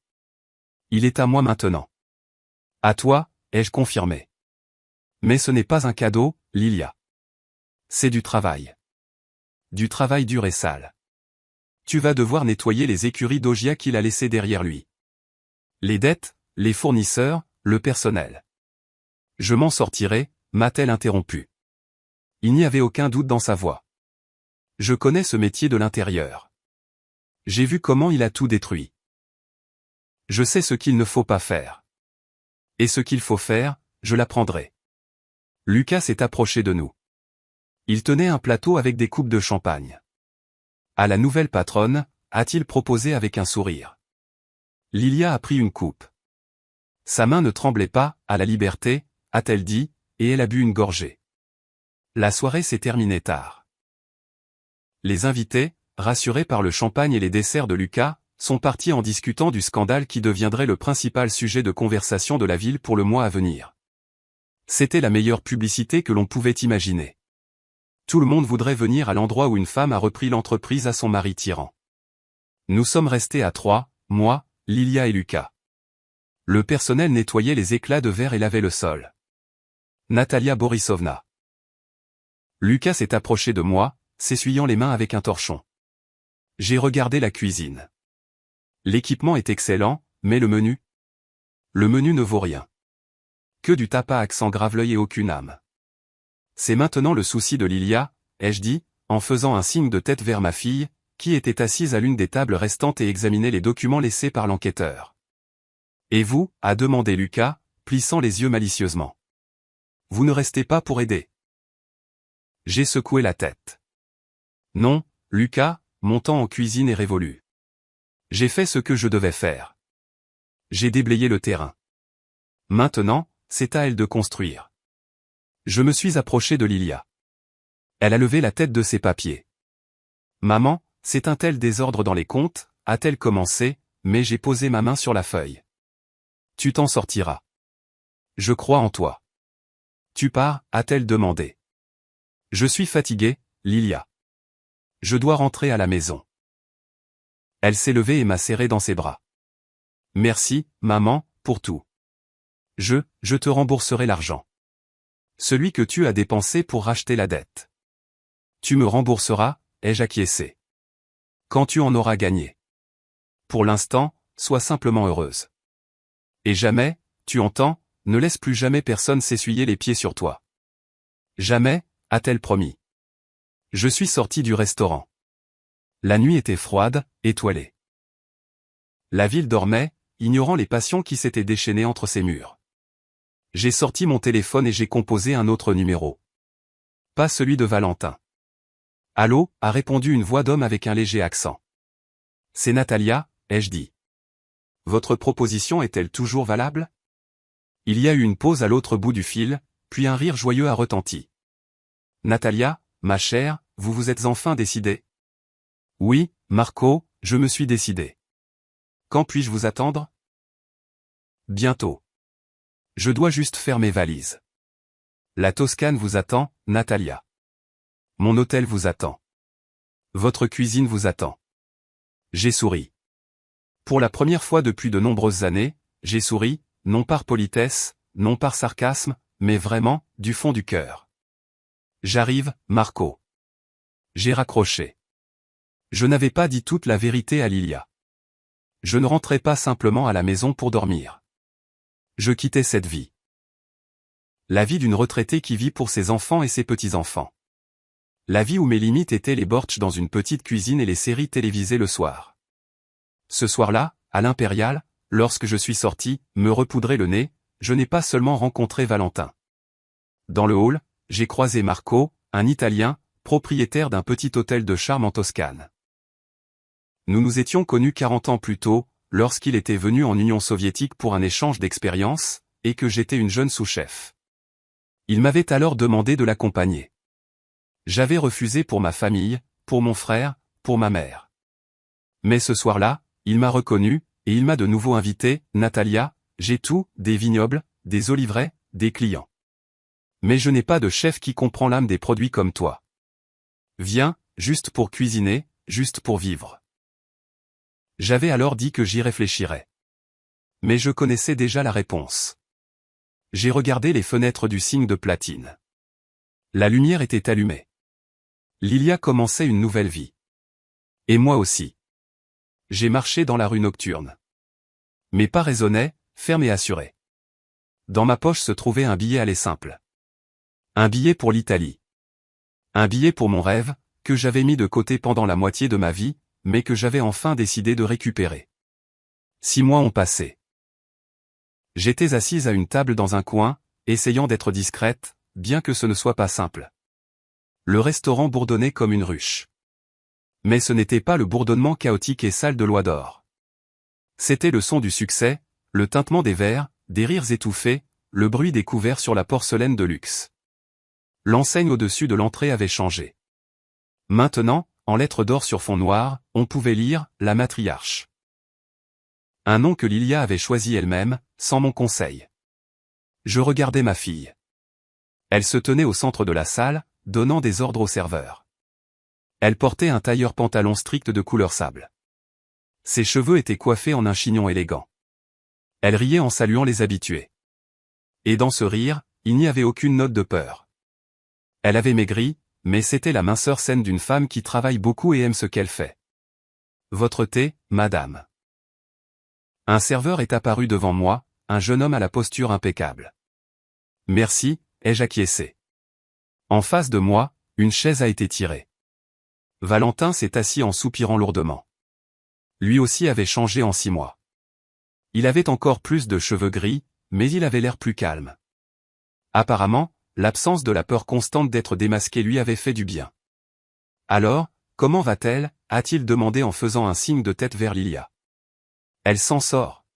Il est à moi maintenant. À toi, ai-je confirmé. Mais ce n'est pas un cadeau, Lilia. C'est du travail. Du travail dur et sale. Tu vas devoir nettoyer les écuries d'Ogia qu'il a laissées derrière lui. Les dettes, les fournisseurs, le personnel. Je m'en sortirai, m'a-t-elle interrompu. Il n'y avait aucun doute dans sa voix. Je connais ce métier de l'intérieur. J'ai vu comment il a tout détruit. Je sais ce qu'il ne faut pas faire. Et ce qu'il faut faire, je l'apprendrai. Lucas s'est approché de nous. Il tenait un plateau avec des coupes de champagne. À la nouvelle patronne, a-t-il proposé avec un sourire. Lilia a pris une coupe. Sa main ne tremblait pas, à la liberté, a-t-elle dit, et elle a bu une gorgée. La soirée s'est terminée tard. Les invités, rassurés par le champagne et les desserts de Lucas, sont partis en discutant du scandale qui deviendrait le principal sujet de conversation de la ville pour le mois à venir. C'était la meilleure publicité que l'on pouvait imaginer. Tout le monde voudrait venir à l'endroit où une femme a repris l'entreprise à son mari tyran. Nous sommes restés à 3, moi, Lilia et Lucas. Le personnel nettoyait les éclats de verre et lavait le sol. Natalia Borisovna. Lucas s'est approché de moi, s'essuyant les mains avec un torchon. J'ai regardé la cuisine. L'équipement est excellent, mais le menu? Le menu ne vaut rien. Que du tapas à accent grave-l'œil et aucune âme. C'est maintenant le souci de Lilia, ai-je dit, en faisant un signe de tête vers ma fille, qui était assise à l'une des tables restantes et examinait les documents laissés par l'enquêteur. Et vous, a demandé Lucas, plissant les yeux malicieusement. Vous ne restez pas pour aider. J'ai secoué la tête. Non, Lucas, mon temps en cuisine est révolu. J'ai fait ce que je devais faire. J'ai déblayé le terrain. Maintenant, c'est à elle de construire. Je me suis approché de Lilia. Elle a levé la tête de ses papiers. Maman, c'est un tel désordre dans les comptes, a-t-elle commencé, mais j'ai posé ma main sur la feuille. Tu t'en sortiras. Je crois en toi. Tu pars, a-t-elle demandé. Je suis fatiguée, Lilia. Je dois rentrer à la maison. Elle s'est levée et m'a serré dans ses bras. Merci, maman, pour tout. Je te rembourserai l'argent. Celui que tu as dépensé pour racheter la dette. Tu me rembourseras, ai-je acquiescé. Quand tu en auras gagné. Pour l'instant, sois simplement heureuse. Et jamais, tu entends, ne laisse plus jamais personne s'essuyer les pieds sur toi. Jamais, a-t-elle promis. Je suis sorti du restaurant. La nuit était froide, étoilée. La ville dormait, ignorant les passions qui s'étaient déchaînées entre ses murs. J'ai sorti mon téléphone et j'ai composé un autre numéro. Pas celui de Valentin. Allô, a répondu une voix d'homme avec un léger accent. C'est Natalia, ai-je dit. Votre proposition est-elle toujours valable? Il y a eu une pause à l'autre bout du fil, puis un rire joyeux a retenti. Natalia, ma chère, vous vous êtes enfin décidée? Oui, Marco, je me suis décidé. Quand puis-je vous attendre? Bientôt. Je dois juste faire mes valises. La Toscane vous attend, Natalia. Mon hôtel vous attend. Votre cuisine vous attend. J'ai souri. Pour la première fois depuis de nombreuses années, j'ai souri, non par politesse, non par sarcasme, mais vraiment, du fond du cœur. J'arrive, Marco. J'ai raccroché. Je n'avais pas dit toute la vérité à Lilia. Je ne rentrais pas simplement à la maison pour dormir. Je quittais cette vie. La vie d'une retraitée qui vit pour ses enfants et ses petits-enfants. La vie où mes limites étaient les bortsch dans une petite cuisine et les séries télévisées le soir. Ce soir-là, à l'Impérial, lorsque je suis sorti, me repoudrer le nez, je n'ai pas seulement rencontré Valentin. Dans le hall, j'ai croisé Marco, un Italien, propriétaire d'un petit hôtel de charme en Toscane. Nous nous étions connus 40 ans plus tôt, lorsqu'il était venu en Union soviétique pour un échange d'expériences, et que j'étais une jeune sous-chef. Il m'avait alors demandé de l'accompagner. J'avais refusé pour ma famille, pour mon frère, pour ma mère. Mais ce soir-là, il m'a reconnu, et il m'a de nouveau invité. Natalia, j'ai tout, des vignobles, des oliveraies, des clients. Mais je n'ai pas de chef qui comprend l'âme des produits comme toi. Viens, juste pour cuisiner, juste pour vivre. J'avais alors dit que j'y réfléchirais. Mais je connaissais déjà la réponse. J'ai regardé les fenêtres du cygne de platine. La lumière était allumée. Lilia commençait une nouvelle vie. Et moi aussi. J'ai marché dans la rue nocturne. Mes pas résonnaient, fermes et assurés. Dans ma poche se trouvait un billet aller simple. Un billet pour l'Italie. Un billet pour mon rêve, que j'avais mis de côté pendant la moitié de ma vie, mais que j'avais enfin décidé de récupérer. 6 mois ont passé. J'étais assise à une table dans un coin, essayant d'être discrète, bien que ce ne soit pas simple. Le restaurant bourdonnait comme une ruche. Mais ce n'était pas le bourdonnement chaotique et sale de l'oie d'or. C'était le son du succès, le tintement des verres, des rires étouffés, le bruit des couverts sur la porcelaine de luxe. L'enseigne au-dessus de l'entrée avait changé. Maintenant, en lettres d'or sur fond noir, on pouvait lire « La matriarche ». Un nom que Lilia avait choisi elle-même, sans mon conseil. Je regardais ma fille. Elle se tenait au centre de la salle, donnant des ordres au serveur. Elle portait un tailleur pantalon strict de couleur sable. Ses cheveux étaient coiffés en un chignon élégant. Elle riait en saluant les habitués. Et dans ce rire, il n'y avait aucune note de peur. Elle avait maigri, mais c'était la minceur saine d'une femme qui travaille beaucoup et aime ce qu'elle fait. Votre thé, madame. Un serveur est apparu devant moi, un jeune homme à la posture impeccable. Merci, ai-je acquiescé. En face de moi, une chaise a été tirée. Valentin s'est assis en soupirant lourdement. Lui aussi avait changé en 6 mois. Il avait encore plus de cheveux gris, mais il avait l'air plus calme. Apparemment, l'absence de la peur constante d'être démasqué lui avait fait du bien. Alors, comment va-t-elle, a-t-il demandé en faisant un signe de tête vers Lilia. Elle s'en sort.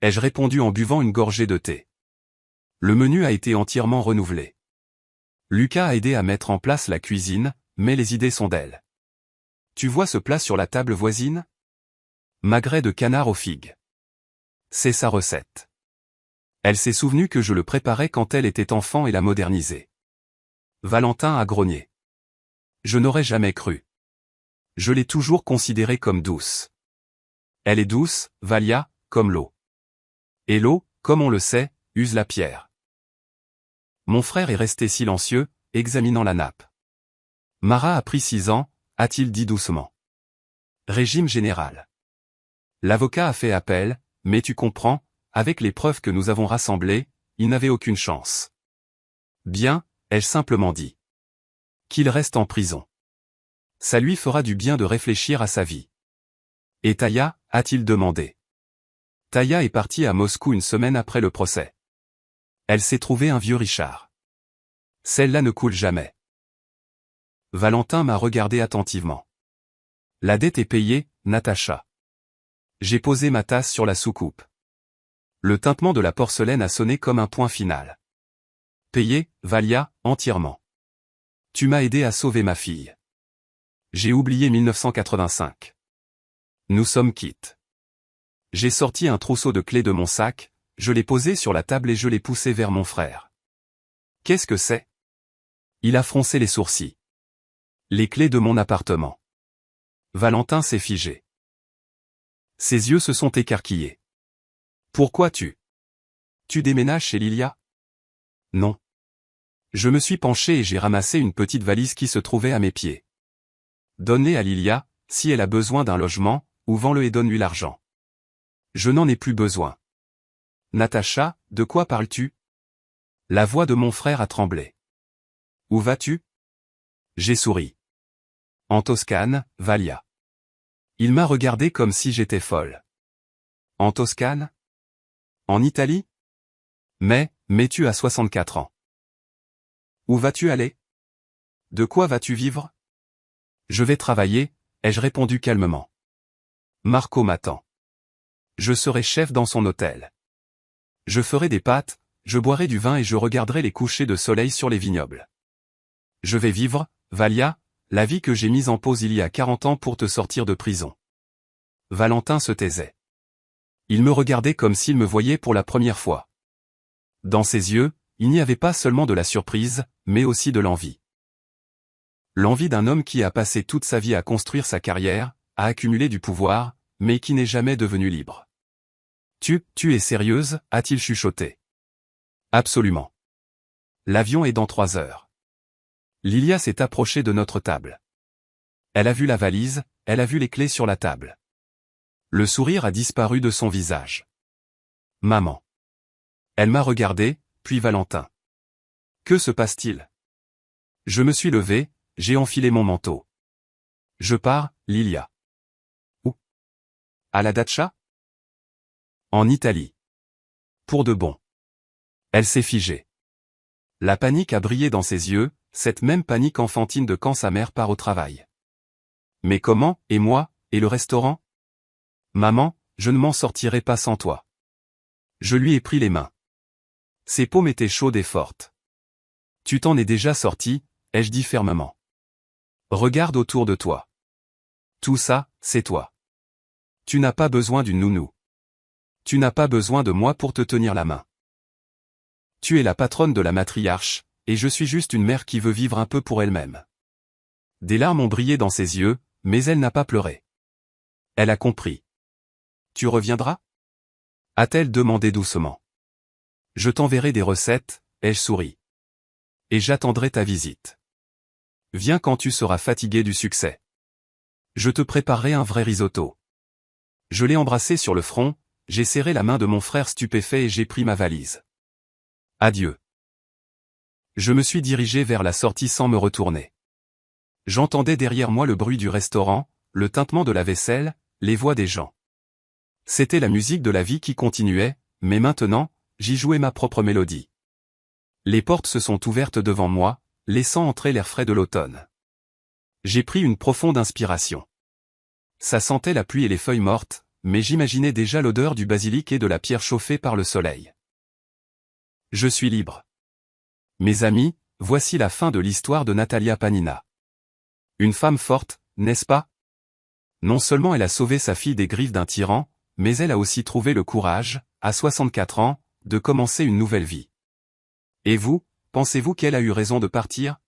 Ai-je répondu en buvant une gorgée de thé. Le menu a été entièrement renouvelé. Lucas a aidé à mettre en place la cuisine, mais les idées sont d'elle. Tu vois ce plat sur la table voisine? Magret de canard aux figues. C'est sa recette. Elle s'est souvenue que je le préparais quand elle était enfant et l'a modernisé. Valentin a grogné. Je n'aurais jamais cru. Je l'ai toujours considérée comme douce. Elle est douce, Valia, comme l'eau. Et l'eau, comme on le sait, use la pierre. Mon frère est resté silencieux, examinant la nappe. Mara a pris 6 ans, a-t-il dit doucement. Régime général. L'avocat a fait appel, mais tu comprends, avec les preuves que nous avons rassemblées, il n'avait aucune chance. Bien, ai-je simplement dit. Qu'il reste en prison. Ça lui fera du bien de réfléchir à sa vie. Et Taya, a-t-il demandé. Taya est partie à Moscou une semaine après le procès. Elle s'est trouvée un vieux Richard. Celle-là ne coule jamais. Valentin m'a regardé attentivement. La dette est payée, Natacha. J'ai posé ma tasse sur la soucoupe. Le tintement de la porcelaine a sonné comme un point final. Payé, Valia, entièrement. Tu m'as aidé à sauver ma fille. J'ai oublié 1985. Nous sommes quittes. J'ai sorti un trousseau de clés de mon sac, je l'ai posé sur la table et je l'ai poussé vers mon frère. Qu'est-ce que c'est? Il a froncé les sourcils. Les clés de mon appartement. Valentin s'est figé. Ses yeux se sont écarquillés. Pourquoi tu déménages chez Lilia? Non. Je me suis penché et j'ai ramassé une petite valise qui se trouvait à mes pieds. Donne-les à Lilia, si elle a besoin d'un logement, ou vends-le et donne-lui l'argent. Je n'en ai plus besoin. Natacha, de quoi parles-tu? La voix de mon frère a tremblé. Où vas-tu? J'ai souri. En Toscane, Valia. Il m'a regardé comme si j'étais folle. En Toscane? En Italie? Mais tu as 64 ans. Où vas-tu aller? De quoi vas-tu vivre? Je vais travailler, ai-je répondu calmement. Marco m'attend. Je serai chef dans son hôtel. Je ferai des pâtes, je boirai du vin et je regarderai les couchers de soleil sur les vignobles. Je vais vivre, Valia, la vie que j'ai mise en pause il y a 40 ans pour te sortir de prison. Valentin se taisait. Il me regardait comme s'il me voyait pour la première fois. Dans ses yeux, il n'y avait pas seulement de la surprise, mais aussi de l'envie. L'envie d'un homme qui a passé toute sa vie à construire sa carrière, à accumuler du pouvoir, mais qui n'est jamais devenu libre. Tu es sérieuse, a-t-il chuchoté. Absolument. L'avion est dans 3 heures. Lilia s'est approchée de notre table. Elle a vu la valise, elle a vu les clés sur la table. Le sourire a disparu de son visage. Maman. Elle m'a regardé, puis Valentin. Que se passe-t-il? Je me suis levé, j'ai enfilé mon manteau. Je pars, Lilia. Où? À la Dacha? En Italie. Pour de bon. Elle s'est figée. La panique a brillé dans ses yeux, cette même panique enfantine de quand sa mère part au travail. Mais comment, et moi, et le restaurant? Maman, je ne m'en sortirai pas sans toi. Je lui ai pris les mains. Ses paumes étaient chaudes et fortes. Tu t'en es déjà sorti, ai-je dit fermement. Regarde autour de toi. Tout ça, c'est toi. Tu n'as pas besoin d'une nounou. Tu n'as pas besoin de moi pour te tenir la main. Tu es la patronne de la matriarche, et je suis juste une mère qui veut vivre un peu pour elle-même. Des larmes ont brillé dans ses yeux, mais elle n'a pas pleuré. Elle a compris. Tu reviendras? A-t-elle demandé doucement. Je t'enverrai des recettes, ai-je souri. Et j'attendrai ta visite. Viens quand tu seras fatigué du succès. Je te préparerai un vrai risotto. Je l'ai embrassé sur le front, j'ai serré la main de mon frère stupéfait et j'ai pris ma valise. Adieu. Je me suis dirigé vers la sortie sans me retourner. J'entendais derrière moi le bruit du restaurant, le tintement de la vaisselle, les voix des gens. C'était la musique de la vie qui continuait, mais maintenant, j'y jouais ma propre mélodie. Les portes se sont ouvertes devant moi, laissant entrer l'air frais de l'automne. J'ai pris une profonde inspiration. Ça sentait la pluie et les feuilles mortes, mais j'imaginais déjà l'odeur du basilic et de la pierre chauffée par le soleil. Je suis libre. Mes amis, voici la fin de l'histoire de Natalia Panina. Une femme forte, n'est-ce pas? Non seulement elle a sauvé sa fille des griffes d'un tyran, mais elle a aussi trouvé le courage, à 64 ans, de commencer une nouvelle vie. Et vous, pensez-vous qu'elle a eu raison de partir?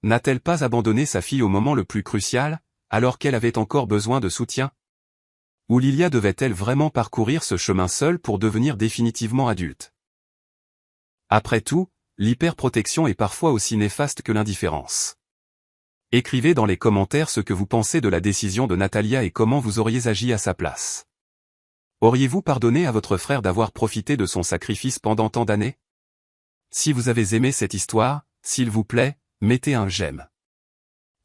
N'a-t-elle pas abandonné sa fille au moment le plus crucial, alors qu'elle avait encore besoin de soutien? Ou Lilia devait-elle vraiment parcourir ce chemin seule pour devenir définitivement adulte? Après tout, l'hyperprotection est parfois aussi néfaste que l'indifférence. Écrivez dans les commentaires ce que vous pensez de la décision de Natalia et comment vous auriez agi à sa place. Auriez-vous pardonné à votre frère d'avoir profité de son sacrifice pendant tant d'années? Si vous avez aimé cette histoire, s'il vous plaît, mettez un j'aime.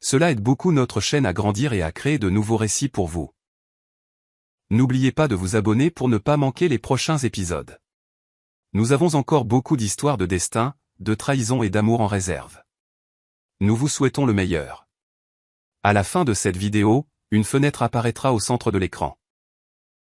Cela aide beaucoup notre chaîne à grandir et à créer de nouveaux récits pour vous. N'oubliez pas de vous abonner pour ne pas manquer les prochains épisodes. Nous avons encore beaucoup d'histoires de destin, de trahison et d'amour en réserve. Nous vous souhaitons le meilleur. À la fin de cette vidéo, une fenêtre apparaîtra au centre de l'écran.